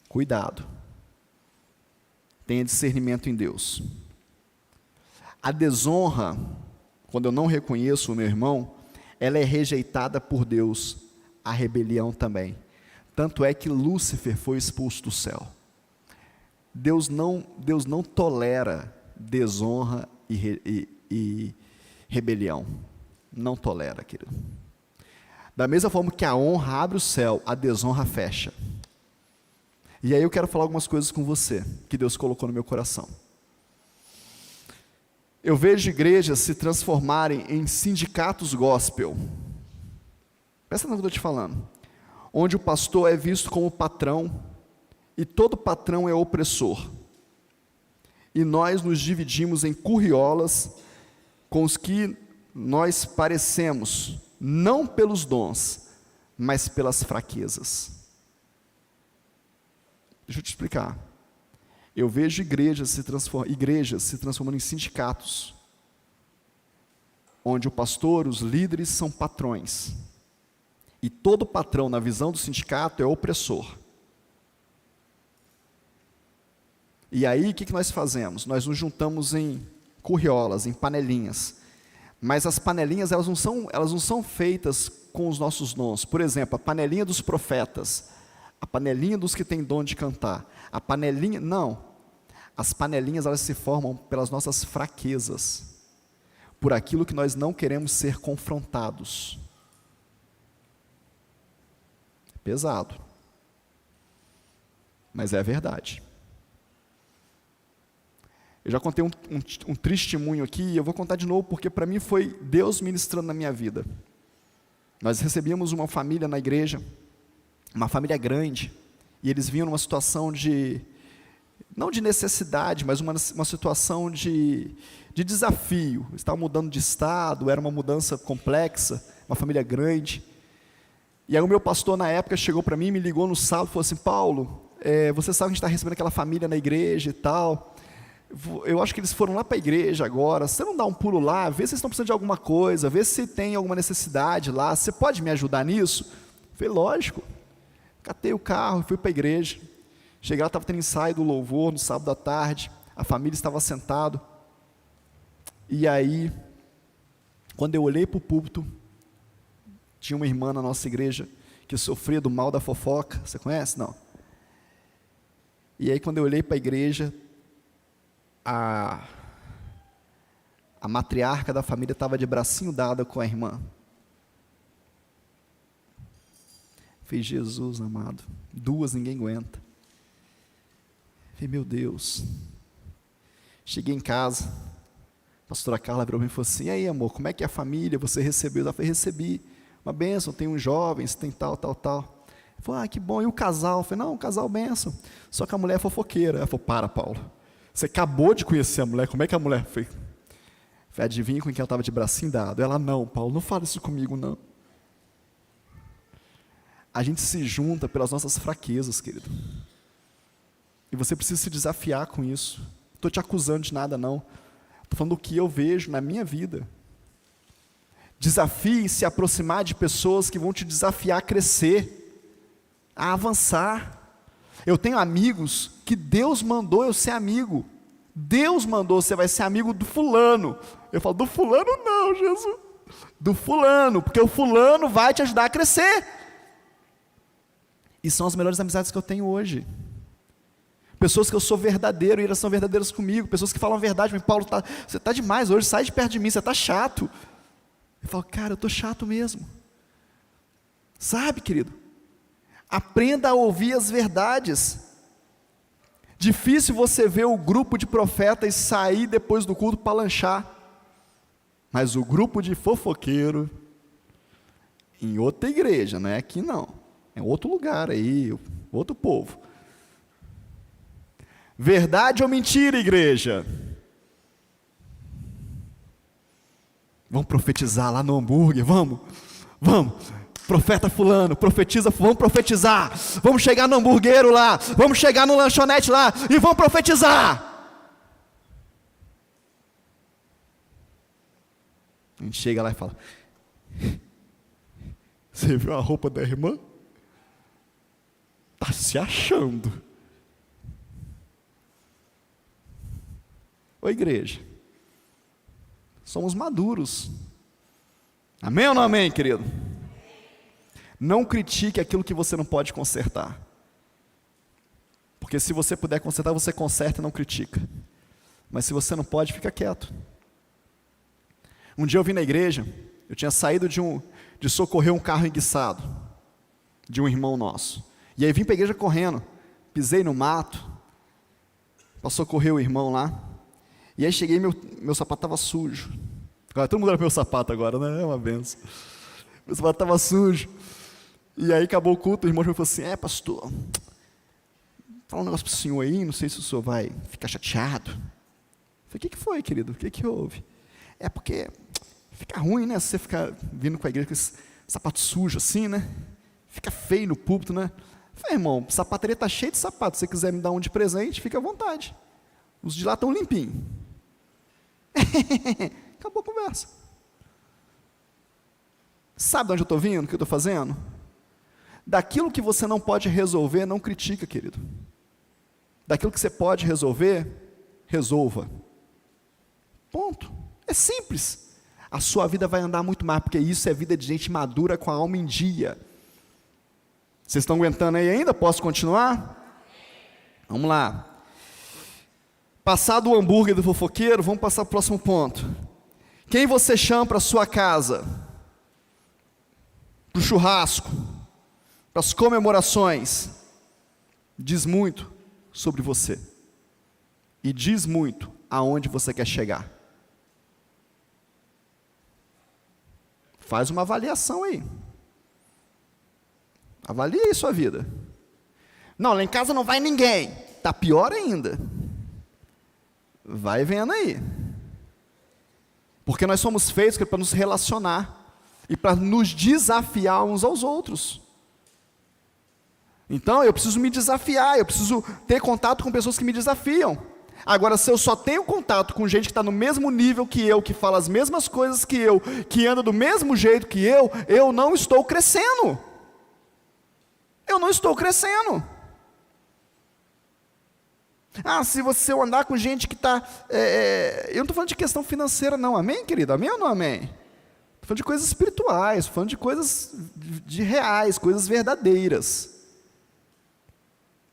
Cuidado. Tenha discernimento em Deus. A desonra, quando eu não reconheço o meu irmão, ela é rejeitada por Deus. A rebelião também. Tanto é que Lúcifer foi expulso do céu. Deus não tolera desonra e rebelião. Não tolera, querido. Da mesma forma que a honra abre o céu, a desonra fecha. E aí eu quero falar algumas coisas com você, que Deus colocou no meu coração. Eu vejo igrejas se transformarem em sindicatos gospel. Presta atenção no que eu estou te falando. Onde o pastor é visto como patrão, e todo patrão é opressor. e nós nos dividimos em curriolas com os que nós parecemos, não pelos dons, mas pelas fraquezas. Deixa eu te explicar. Eu vejo igrejas se transformando em sindicatos, onde o pastor, os líderes são patrões, e todo patrão, na visão do sindicato, é opressor. E aí, o que nós fazemos? Nós nos juntamos em curriolas, em panelinhas, mas as panelinhas, elas não são feitas com os nossos dons. Por exemplo, a panelinha dos profetas, a panelinha dos que têm dom de cantar, a panelinha, não. As panelinhas, elas se formam pelas nossas fraquezas, por aquilo que nós não queremos ser confrontados. É pesado, mas é a verdade. Eu já contei um testemunho aqui, e eu vou contar de novo, porque para mim foi Deus ministrando na minha vida. Nós recebíamos uma família na igreja, uma família grande, e eles vinham numa situação não de necessidade, mas uma situação de desafio. Eles estavam mudando de estado, era uma mudança complexa, uma família grande. E aí o meu pastor na época chegou para mim, me ligou no sábado e falou assim: Paulo, você sabe que a gente está recebendo aquela família na igreja e tal, eu acho que eles foram lá para a igreja agora, você não dá um pulo lá, vê se eles estão precisando de alguma coisa, vê se tem alguma necessidade lá, você pode me ajudar nisso? Eu falei, lógico. Catei o carro e fui para a igreja. Cheguei lá, estava tendo ensaio do louvor no sábado à tarde, a família estava sentada, e aí, quando eu olhei para o púlpito, tinha uma irmã na nossa igreja, que sofria do mal da fofoca, você conhece? Não. E aí, quando eu olhei para a igreja, a matriarca da família estava de bracinho dado com a irmã. Falei, Jesus amado, duas ninguém aguenta. Falei, meu Deus. Cheguei em casa, a pastora Carla virou para mim e falou assim: e aí, amor, como é que é a família? Você recebeu? Eu falei, recebi uma bênção, tem uns jovens, tem tal. Ele falou, que bom, e o casal? Eu falei, não, um casal bênção, só que a mulher é fofoqueira. Ela falou, para, Paulo, você acabou de conhecer a mulher, como é que a mulher fez? Falei, adivinha com quem ela estava de bracinho dado? Ela, não, Paulo, não fala isso comigo, não. A gente se junta pelas nossas fraquezas, querido. E você precisa se desafiar com isso. Não estou te acusando de nada, não. Estou falando do que eu vejo na minha vida. Desafie se aproximar de pessoas que vão te desafiar a crescer, a avançar. Eu tenho amigos que Deus mandou eu ser amigo. Deus mandou, você vai ser amigo do fulano. Eu falo, do fulano não, Jesus. Do fulano, porque o fulano vai te ajudar a crescer. E são as melhores amizades que eu tenho hoje. Pessoas que eu sou verdadeiro e elas são verdadeiras comigo. Pessoas que falam a verdade, mas Paulo, você está demais hoje, sai de perto de mim, você está chato. Eu falo, cara, eu estou chato mesmo. Sabe, querido? Aprenda a ouvir as verdades. Difícil você ver o grupo de profetas sair depois do culto para lanchar. Mas o grupo de fofoqueiro, em outra igreja, não é aqui não. É outro lugar aí, outro povo. Verdade ou mentira, igreja? Vamos profetizar lá no hambúrguer, vamos. Profeta fulano, profetiza, vamos profetizar. Vamos chegar no hamburguero lá, vamos chegar no lanchonete lá e vamos profetizar. A gente chega lá e fala, você viu a roupa da irmã? Está se achando. Ô igreja, somos maduros. Amém ou não amém, querido? Não critique aquilo que você não pode consertar. Porque se você puder consertar, você conserta e não critica. Mas se você não pode, fica quieto. Um dia eu vim na igreja, eu tinha saído de socorrer um carro enguiçado, de um irmão nosso. E aí vim para a igreja correndo, pisei no mato, para socorrer o irmão lá. E aí cheguei, meu sapato estava sujo. Agora, todo mundo olha para o meu sapato agora, né? É uma benção. Meu sapato estava sujo. E aí acabou o culto, o irmão falou assim, pastor, fala um negócio para o senhor aí, não sei se o senhor vai ficar chateado. falei, o que foi, querido? O que houve? É porque fica ruim, né? Se você ficar vindo com a igreja com esse sapato sujo assim, né? Fica feio no púlpito, né? Eu falei, irmão, sapataria está cheia de sapatos. Se você quiser me dar um de presente, fica à vontade. Os de lá estão limpinhos. Acabou a conversa. Sabe de onde eu estou vindo? O que eu estou fazendo? Daquilo que você não pode resolver, não critica, querido. Daquilo que você pode resolver, resolva. Ponto. É simples. A sua vida vai andar muito mais, porque isso é vida de gente madura com a alma em dia. Vocês estão aguentando aí ainda? Posso continuar? Vamos lá. Passado o hambúrguer do fofoqueiro, vamos passar para o próximo ponto. Quem você chama para a sua casa? Para o churrasco? Para as comemorações? Diz muito sobre você. E diz muito aonde você quer chegar. Faz uma avaliação aí. Avalie aí sua vida. Não, lá em casa não vai ninguém. Está pior ainda. Vai vendo aí. Porque nós somos feitos para nos relacionar e para nos desafiar uns aos outros. Então eu preciso me desafiar, eu preciso ter contato com pessoas que me desafiam. Agora, se eu só tenho contato com gente que está no mesmo nível que eu, que fala as mesmas coisas que eu, que anda do mesmo jeito que eu não estou crescendo. Eu não estou crescendo. Se você andar com gente que está... eu não estou falando de questão financeira não, amém, querido? Amém ou não amém? Estou falando de coisas espirituais, estou falando de coisas de reais, coisas verdadeiras.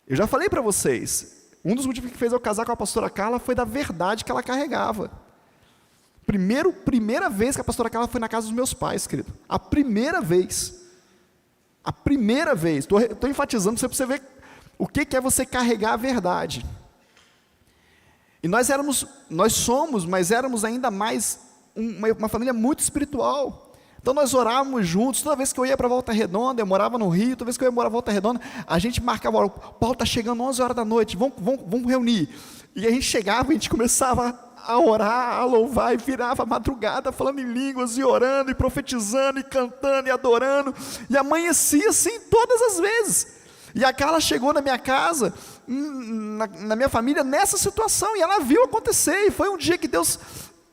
Eu já falei para vocês, um dos motivos que fez eu casar com a pastora Carla foi da verdade que ela carregava. Primeira vez que a pastora Carla foi na casa dos meus pais, querido. A primeira vez. A primeira vez. Estou enfatizando para você ver o que é você carregar a verdade. E nós somos, mas éramos ainda mais uma família muito espiritual. Então nós orávamos juntos. Toda vez que eu ia para Volta Redonda, eu morava no Rio, toda vez que eu ia morar para Volta Redonda, a gente marcava, Paulo, está chegando 11 horas da noite, vamos reunir. E a gente chegava, a gente começava a orar, a louvar, e virava a madrugada, falando em línguas, e orando, e profetizando, e cantando, e adorando, e amanhecia assim todas as vezes. E a Carla chegou na minha casa, na minha família, nessa situação, e ela viu acontecer, e foi um dia que Deus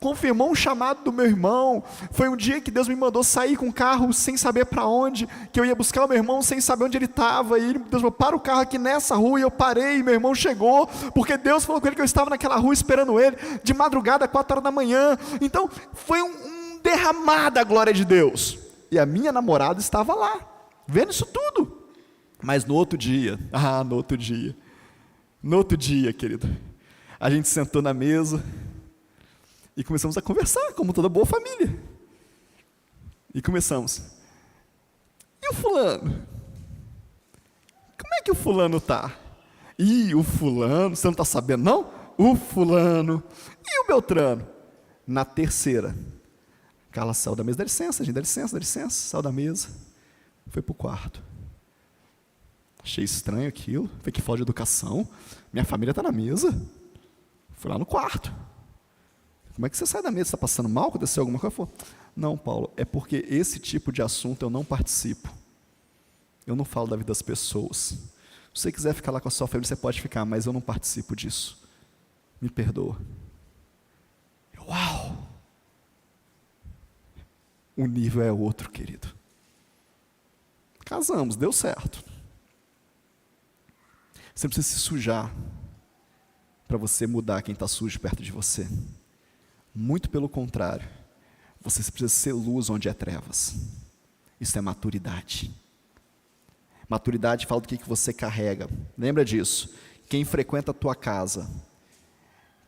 confirmou um chamado do meu irmão, foi um dia que Deus me mandou sair com o carro sem saber para onde, que eu ia buscar o meu irmão sem saber onde ele estava, e Deus falou, para o carro aqui nessa rua, e eu parei, e meu irmão chegou, porque Deus falou com ele que eu estava naquela rua esperando ele, de madrugada, 4 horas da manhã, então foi um derramar da glória de Deus, e a minha namorada estava lá, vendo isso tudo. Mas no outro dia, querido, a gente sentou na mesa e começamos a conversar, como toda boa família. E começamos. E o fulano? Como é que o fulano está? E o fulano, você não está sabendo não? O fulano. E o Beltrano? Na terceira. Carla saiu da mesa, dá licença, gente, dá licença, saiu da mesa, foi para o quarto. Achei estranho aquilo, foi que falta de educação, minha família está na mesa, fui lá no quarto. Como é que você sai da mesa? Você está passando mal? Aconteceu alguma coisa? Falei, não, Paulo, é porque esse tipo de assunto eu não participo, eu não falo da vida das pessoas. Se você quiser ficar lá com a sua família, você pode ficar, mas eu não participo disso, me perdoa. Uau! O nível é outro, querido. Casamos, deu certo. Você não precisa se sujar para você mudar quem está sujo perto de você. Muito pelo contrário, você precisa ser luz onde é trevas. Isso é maturidade. Maturidade fala do que você carrega. Lembra disso. Quem frequenta a tua casa,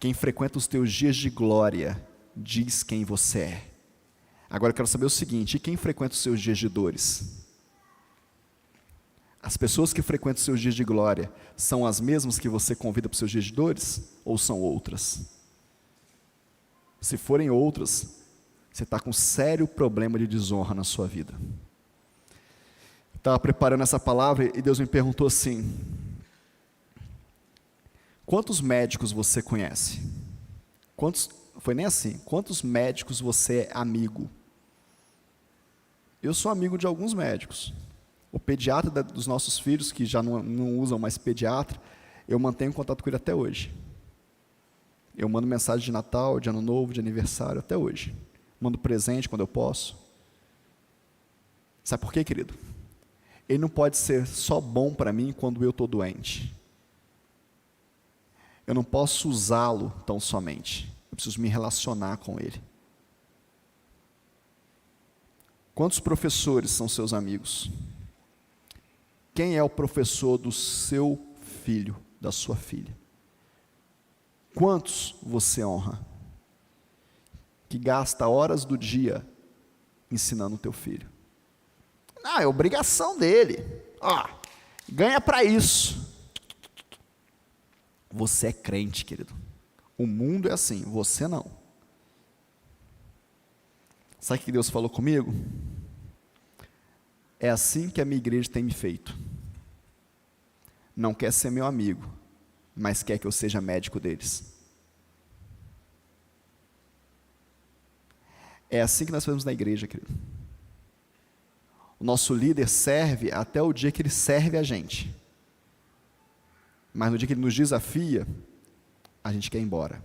quem frequenta os teus dias de glória, diz quem você é. Agora eu quero saber o seguinte, e quem frequenta os seus dias de dores? As pessoas que frequentam os seus dias de glória são as mesmas que você convida para os seus dias de dores? Ou são outras? Se forem outras, você está com um sério problema de desonra na sua vida. Estava preparando essa palavra e Deus me perguntou assim, quantos médicos você conhece? Foi nem assim, quantos médicos você é amigo? Eu sou amigo de alguns médicos. O pediatra dos nossos filhos, que já não usam mais pediatra, eu mantenho contato com ele até hoje. Eu mando mensagem de Natal, de Ano Novo, de aniversário, até hoje. Mando presente quando eu posso. Sabe por quê, querido? Ele não pode ser só bom para mim quando eu estou doente. Eu não posso usá-lo tão somente. Eu preciso me relacionar com ele. Quantos professores são seus amigos? Quem é o professor do seu filho, da sua filha? Quantos você honra? Que gasta horas do dia ensinando o teu filho? Não, é obrigação dele. Ganha para isso. Você é crente, querido. O mundo é assim, você não. Sabe o que Deus falou comigo? É assim que a minha igreja tem me feito. Não quer ser meu amigo, mas quer que eu seja médico deles. É assim que nós fazemos na igreja, querido. O nosso líder serve até o dia que ele serve a gente. Mas no dia que ele nos desafia, a gente quer ir embora.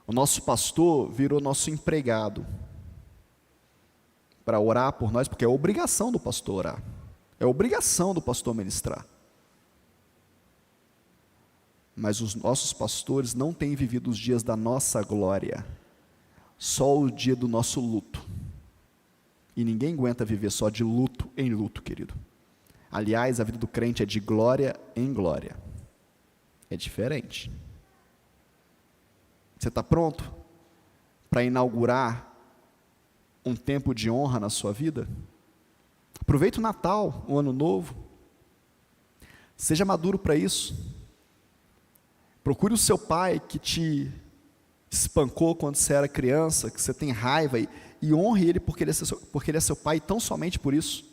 O nosso pastor virou nosso empregado para orar por nós, porque é obrigação do pastor orar. É obrigação do pastor ministrar. Mas os nossos pastores não têm vivido os dias da nossa glória, só o dia do nosso luto. E ninguém aguenta viver só de luto em luto, querido. Aliás, a vida do crente é de glória em glória. É diferente. Você está pronto para inaugurar um tempo de honra na sua vida? Aproveite o Natal, o Ano Novo. Seja maduro para isso. Procure o seu pai que te espancou quando você era criança, que você tem raiva, e honre ele porque ele é seu pai, e tão somente por isso.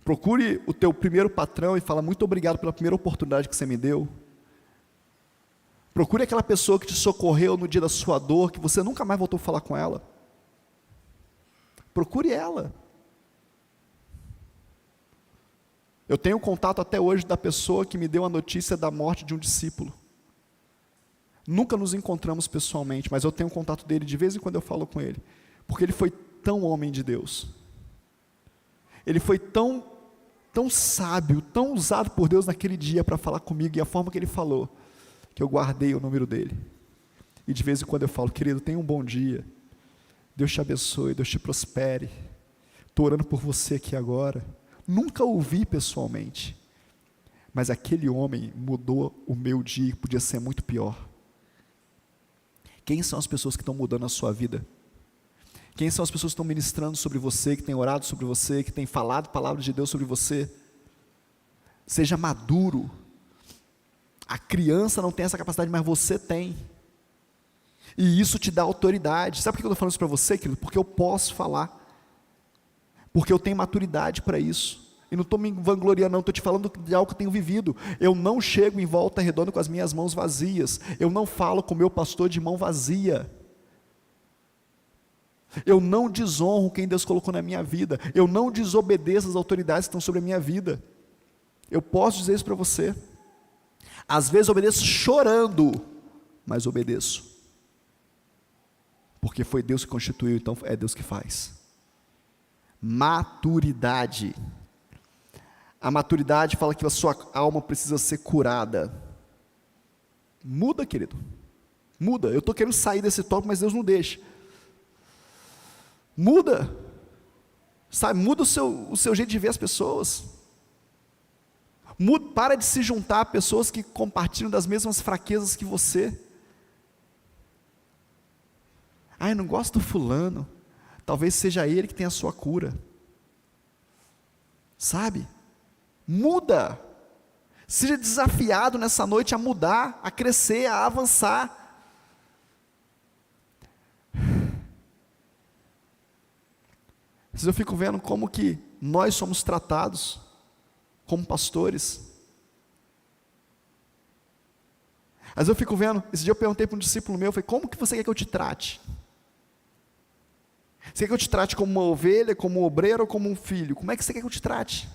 Procure o teu primeiro patrão e fala: muito obrigado pela primeira oportunidade que você me deu. Procure aquela pessoa que te socorreu no dia da sua dor, que você nunca mais voltou a falar com ela. Procure ela. Eu tenho contato até hoje da pessoa que me deu a notícia da morte de um discípulo. Nunca nos encontramos pessoalmente, mas eu tenho contato dele, de vez em quando eu falo com ele, porque ele foi tão homem de Deus. Ele foi tão sábio, tão usado por Deus naquele dia para falar comigo, e a forma que ele falou, que eu guardei o número dele. E de vez em quando eu falo: querido, tenha um bom dia, Deus te abençoe, Deus te prospere, estou orando por você aqui agora. Nunca o vi pessoalmente, mas aquele homem mudou o meu dia, que podia ser muito pior. Quem são as pessoas que estão mudando a sua vida? Quem são as pessoas que estão ministrando sobre você, que têm orado sobre você, que têm falado palavras de Deus sobre você? Seja maduro. A criança não tem essa capacidade, mas você tem. E isso te dá autoridade. Sabe por que eu estou falando isso para você, querido? Porque eu posso falar. Porque eu tenho maturidade para isso. E não estou me vangloriando, não, estou te falando de algo que eu tenho vivido. Eu não chego em Volta Redonda com as minhas mãos vazias. Eu não falo com o meu pastor de mão vazia. Eu não desonro quem Deus colocou na minha vida. Eu não desobedeço as autoridades que estão sobre a minha vida. Eu posso dizer isso para você. Às vezes obedeço chorando, mas obedeço. Porque foi Deus que constituiu, então é Deus que faz. Maturidade. A maturidade fala que a sua alma precisa ser curada. Muda, querido. Muda. Eu estou querendo sair desse tópico, mas Deus não deixa. Muda. Sabe, muda o seu jeito de ver as pessoas. Muda, para de se juntar a pessoas que compartilham das mesmas fraquezas que você. Eu não gosto do fulano. Talvez seja ele que tenha a sua cura. Sabe? Muda. Seja desafiado nessa noite a mudar, a crescer, a avançar. Eu fico vendo como que nós somos tratados como pastores. Mas eu fico vendo, esse dia eu perguntei para um discípulo meu, eu falei, como que você quer que eu te trate? Você quer que eu te trate como uma ovelha, como um obreiro ou como um filho? Como é que você quer que eu te trate?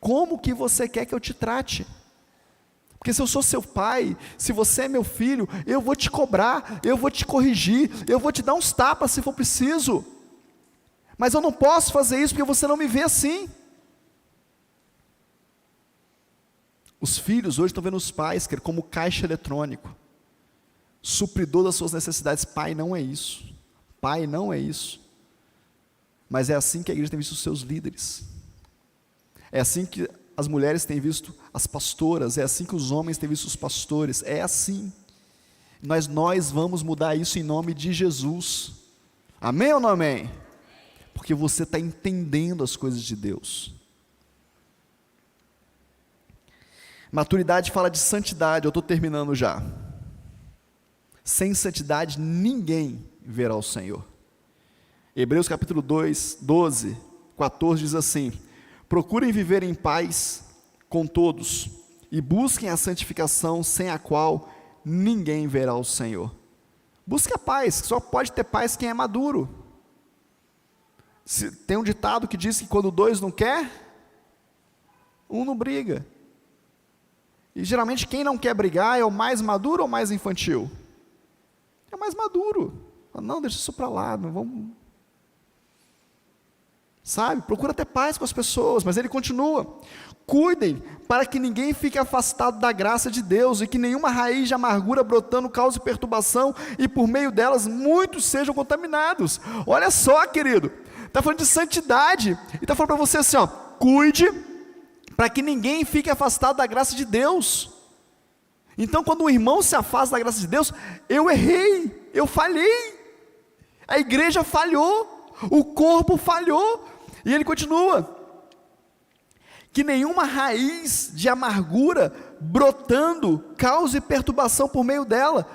Como que você quer que eu te trate? Porque se eu sou seu pai, se você é meu filho, eu vou te cobrar, eu vou te corrigir, eu vou te dar uns tapas se for preciso. Mas eu não posso fazer isso porque você não me vê assim. Os filhos hoje estão vendo os pais como caixa eletrônico, supridor das suas necessidades. Pai não é isso. Pai não é isso. Mas é assim que a igreja tem visto os seus líderes. É assim que as mulheres têm visto as pastoras, é assim que os homens têm visto os pastores, é assim. Nós vamos mudar isso em nome de Jesus. Amém ou não amém? Porque você está entendendo as coisas de Deus. Maturidade fala de santidade, eu estou terminando já. Sem santidade ninguém verá o Senhor. Hebreus capítulo 2, 12, 14 diz assim: procurem viver em paz com todos, e busquem a santificação, sem a qual ninguém verá o Senhor. Busque a paz, só pode ter paz quem é maduro. Tem um ditado que diz que quando dois não quer, um não briga. E geralmente quem não quer brigar é o mais maduro ou o mais infantil? É o mais maduro. Não, deixa isso para lá, não vamos... Sabe, procura ter paz com as pessoas, mas ele continua: cuidem para que ninguém fique afastado da graça de Deus, e que nenhuma raiz de amargura brotando cause perturbação, e por meio delas muitos sejam contaminados. Olha só, querido, está falando de santidade, e está falando para você assim, ó, cuide para que ninguém fique afastado da graça de Deus. Então quando um irmão se afasta da graça de Deus, eu errei, eu falhei, a igreja falhou, o corpo falhou. E ele continua: que nenhuma raiz de amargura brotando cause perturbação por meio dela,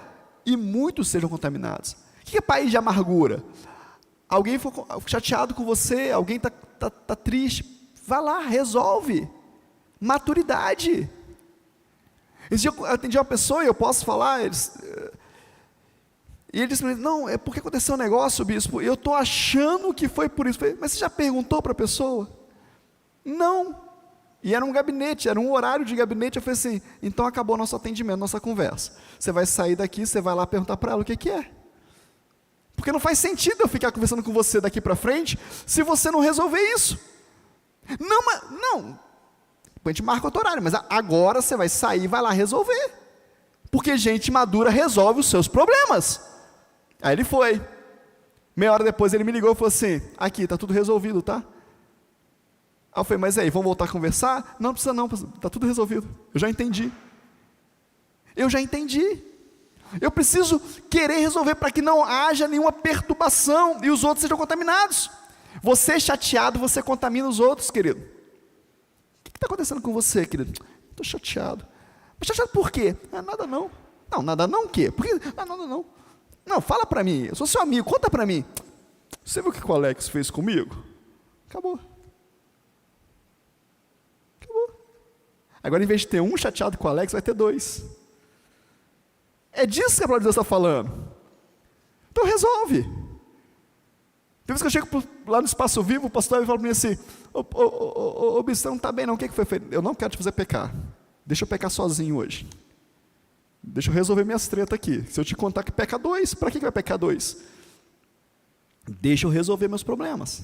e muitos sejam contaminados. O que é raiz de amargura? Alguém ficou chateado com você, alguém está triste, vai lá, resolve. Maturidade. Esse dia eu atendi uma pessoa e eu posso falar, e ele disse para mim, não, é porque aconteceu um negócio, bispo, eu estou achando que foi por isso. Eu falei, mas você já perguntou para a pessoa? Não. E era um gabinete, era um horário de gabinete. Eu falei assim, então acabou nosso atendimento, nossa conversa. Você vai sair daqui, você vai lá perguntar para ela o que é. Porque não faz sentido eu ficar conversando com você daqui para frente, se você não resolver isso. Não, mas, não, a gente marca outro horário, mas agora você vai sair e vai lá resolver. Porque gente madura resolve os seus problemas. Aí ele foi. Meia hora depois ele me ligou e falou assim, aqui, está tudo resolvido, tá? Aí eu falei, mas aí, vamos voltar a conversar? Não precisa não, está tudo resolvido. Eu já entendi. Eu preciso querer resolver para que não haja nenhuma perturbação e os outros sejam contaminados. Você chateado, você contamina os outros, querido. O que está acontecendo com você, querido? Estou chateado. Mas chateado por quê? Nada não. Não, nada não o quê? Por quê? Nada não. Não, fala para mim, eu sou seu amigo, conta para mim. Você viu o que o Alex fez comigo? Acabou. Agora, em vez de ter um chateado com o Alex, vai ter dois. É disso que a palavra de Deus está falando. Então resolve. Tem vezes que eu chego lá no Espaço Vivo, o pastor fala para mim assim, ô bispo, você não está bem não, o que foi feito? Eu não quero te fazer pecar. Deixa eu pecar sozinho hoje. Deixa eu resolver minhas tretas aqui. Se eu te contar que peca dois, para que vai pecar dois? Deixa eu resolver meus problemas.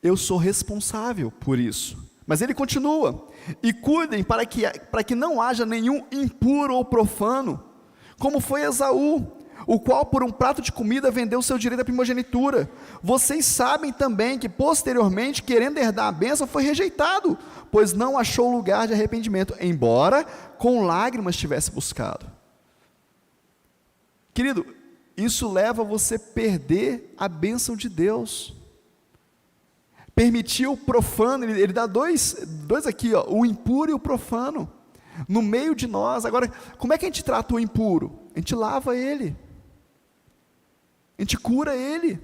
Eu sou responsável por isso. Mas ele continua, e cuidem para que não haja nenhum impuro ou profano, como foi Esaú, o qual por um prato de comida vendeu seu direito à primogenitura. Vocês sabem também que posteriormente, querendo herdar a bênção, foi rejeitado, pois não achou lugar de arrependimento, embora com lágrimas tivesse buscado. Querido, isso leva você a perder a bênção de Deus. Permitir o profano, ele dá dois aqui, ó, o impuro e o profano, no meio de nós. Agora, como é que a gente trata o impuro? A gente lava ele, a gente cura ele,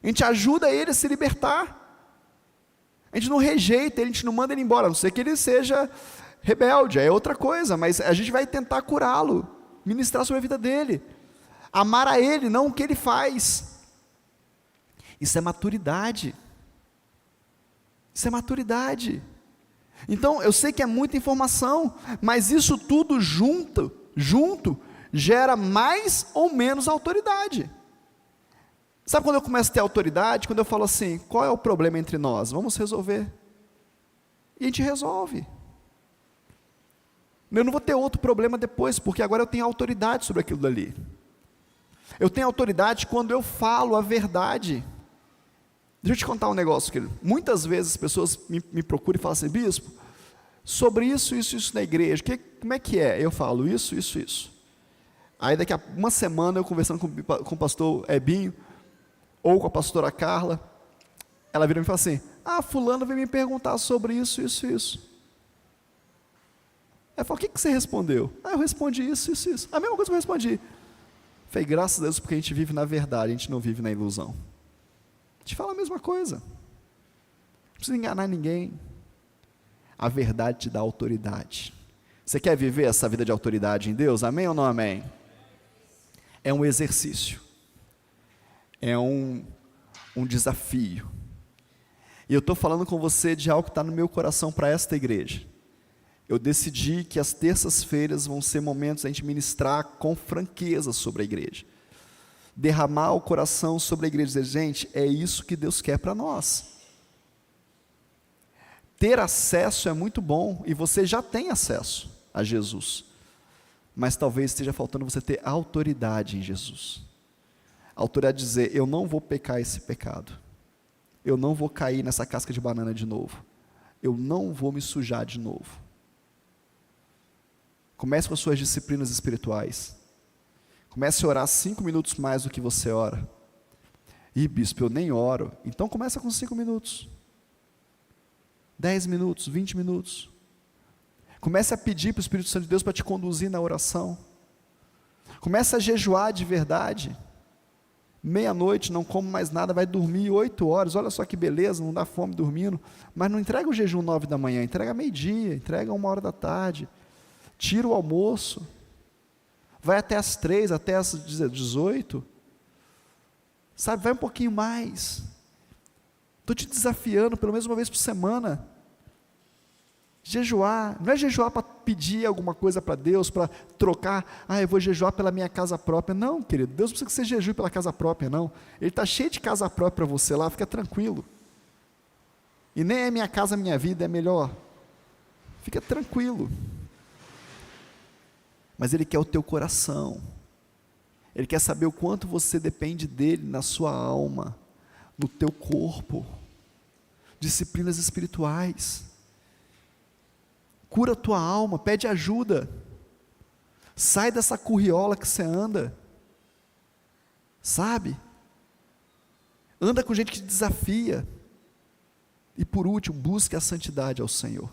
a gente ajuda ele a se libertar, a gente não rejeita ele, a gente não manda ele embora, a não ser que ele seja rebelde, é outra coisa, mas a gente vai tentar curá-lo, ministrar sobre a vida dele, amar a ele, não o que ele faz. Isso é maturidade. Isso é maturidade. Então, eu sei que é muita informação, mas isso tudo junto, gera mais ou menos autoridade. Sabe quando eu começo a ter autoridade? Quando eu falo assim, qual é o problema entre nós? Vamos resolver. E a gente resolve. Eu não vou ter outro problema depois, porque agora eu tenho autoridade sobre aquilo dali. Eu tenho autoridade quando eu falo a verdade. Deixa eu te contar um negócio, querido. Muitas vezes as pessoas me procuram e falam assim, bispo, sobre isso na igreja, como é que é? Eu falo isso. Aí daqui a uma semana eu conversando com o pastor Ebinho, ou com a pastora Carla, ela vira e me fala assim, fulano veio me perguntar sobre isso. Aí eu falo, o que você respondeu? Eu respondi isso. A mesma coisa que eu respondi. Falei, graças a Deus, porque a gente vive na verdade, a gente não vive na ilusão. A gente fala a mesma coisa. Não precisa enganar ninguém. A verdade te dá autoridade. Você quer viver essa vida de autoridade em Deus? Amém ou não amém? É um exercício. É um desafio. E eu estou falando com você de algo que está no meu coração para esta igreja. Eu decidi que as terças-feiras vão ser momentos a gente ministrar com franqueza sobre a igreja. Derramar o coração sobre a igreja e dizer, gente, é isso que Deus quer para nós. Ter acesso é muito bom, e você já tem acesso a Jesus. Mas talvez esteja faltando você ter autoridade em Jesus. A autoridade de dizer, eu não vou pecar esse pecado. Eu não vou cair nessa casca de banana de novo. Eu não vou me sujar de novo. Comece com as suas disciplinas espirituais. Comece a orar 5 minutos mais do que você ora. Bispo, eu nem oro. Então começa com 5 minutos. 10 minutos, 20 minutos. Comece a pedir para o Espírito Santo de Deus para te conduzir na oração. Comece a jejuar de verdade. Meia-noite, não come mais nada, vai dormir 8 horas, olha só que beleza, não dá fome dormindo, mas não entrega o jejum 9 da manhã, entrega meio-dia, entrega 1 da tarde, tira o almoço, vai até as 3, até as 18, sabe, vai um pouquinho mais, estou te desafiando, pelo menos uma vez por semana, jejuar, não é jejuar para pedir alguma coisa para Deus, para trocar, eu vou jejuar pela minha casa própria, não querido, Deus não precisa que você jejue pela casa própria não, Ele está cheio de casa própria para você lá, fica tranquilo, e nem é minha casa, minha vida, é melhor, fica tranquilo, mas Ele quer o teu coração, Ele quer saber o quanto você depende dEle na sua alma, no teu corpo, disciplinas espirituais, cura a tua alma, pede ajuda, sai dessa curriola que você anda, sabe, anda com gente que te desafia, e por último, busque a santidade ao Senhor,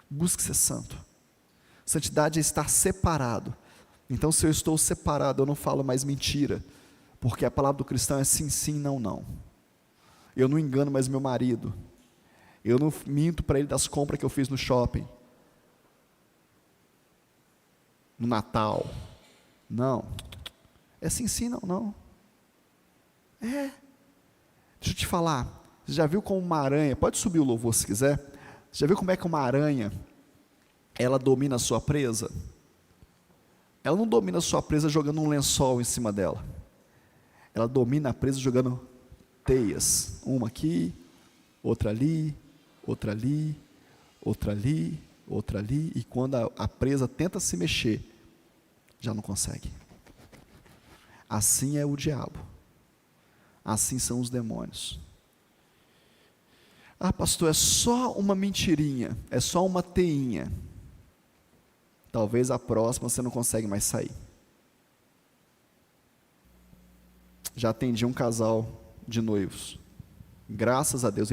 busque ser santo, santidade é estar separado, então se eu estou separado, eu não falo mais mentira, porque a palavra do cristão é sim, sim, não, não, eu não engano mais meu marido, eu não minto para ele das compras que eu fiz no shopping, no Natal, não, é sim, sim, não, não, deixa eu te falar, você já viu como uma aranha, pode subir o louvor se quiser, você já viu como é que uma aranha, ela domina a sua presa? Ela não domina a sua presa jogando um lençol em cima dela, ela domina a presa jogando teias, uma aqui, outra ali, outra ali, outra ali, outra ali, e quando a presa tenta se mexer, já não consegue. Assim é o diabo, assim são os demônios. Pastor, é só uma mentirinha, é só uma teinha, talvez a próxima você não consegue mais sair. Já atendi um casal de noivos, graças a Deus,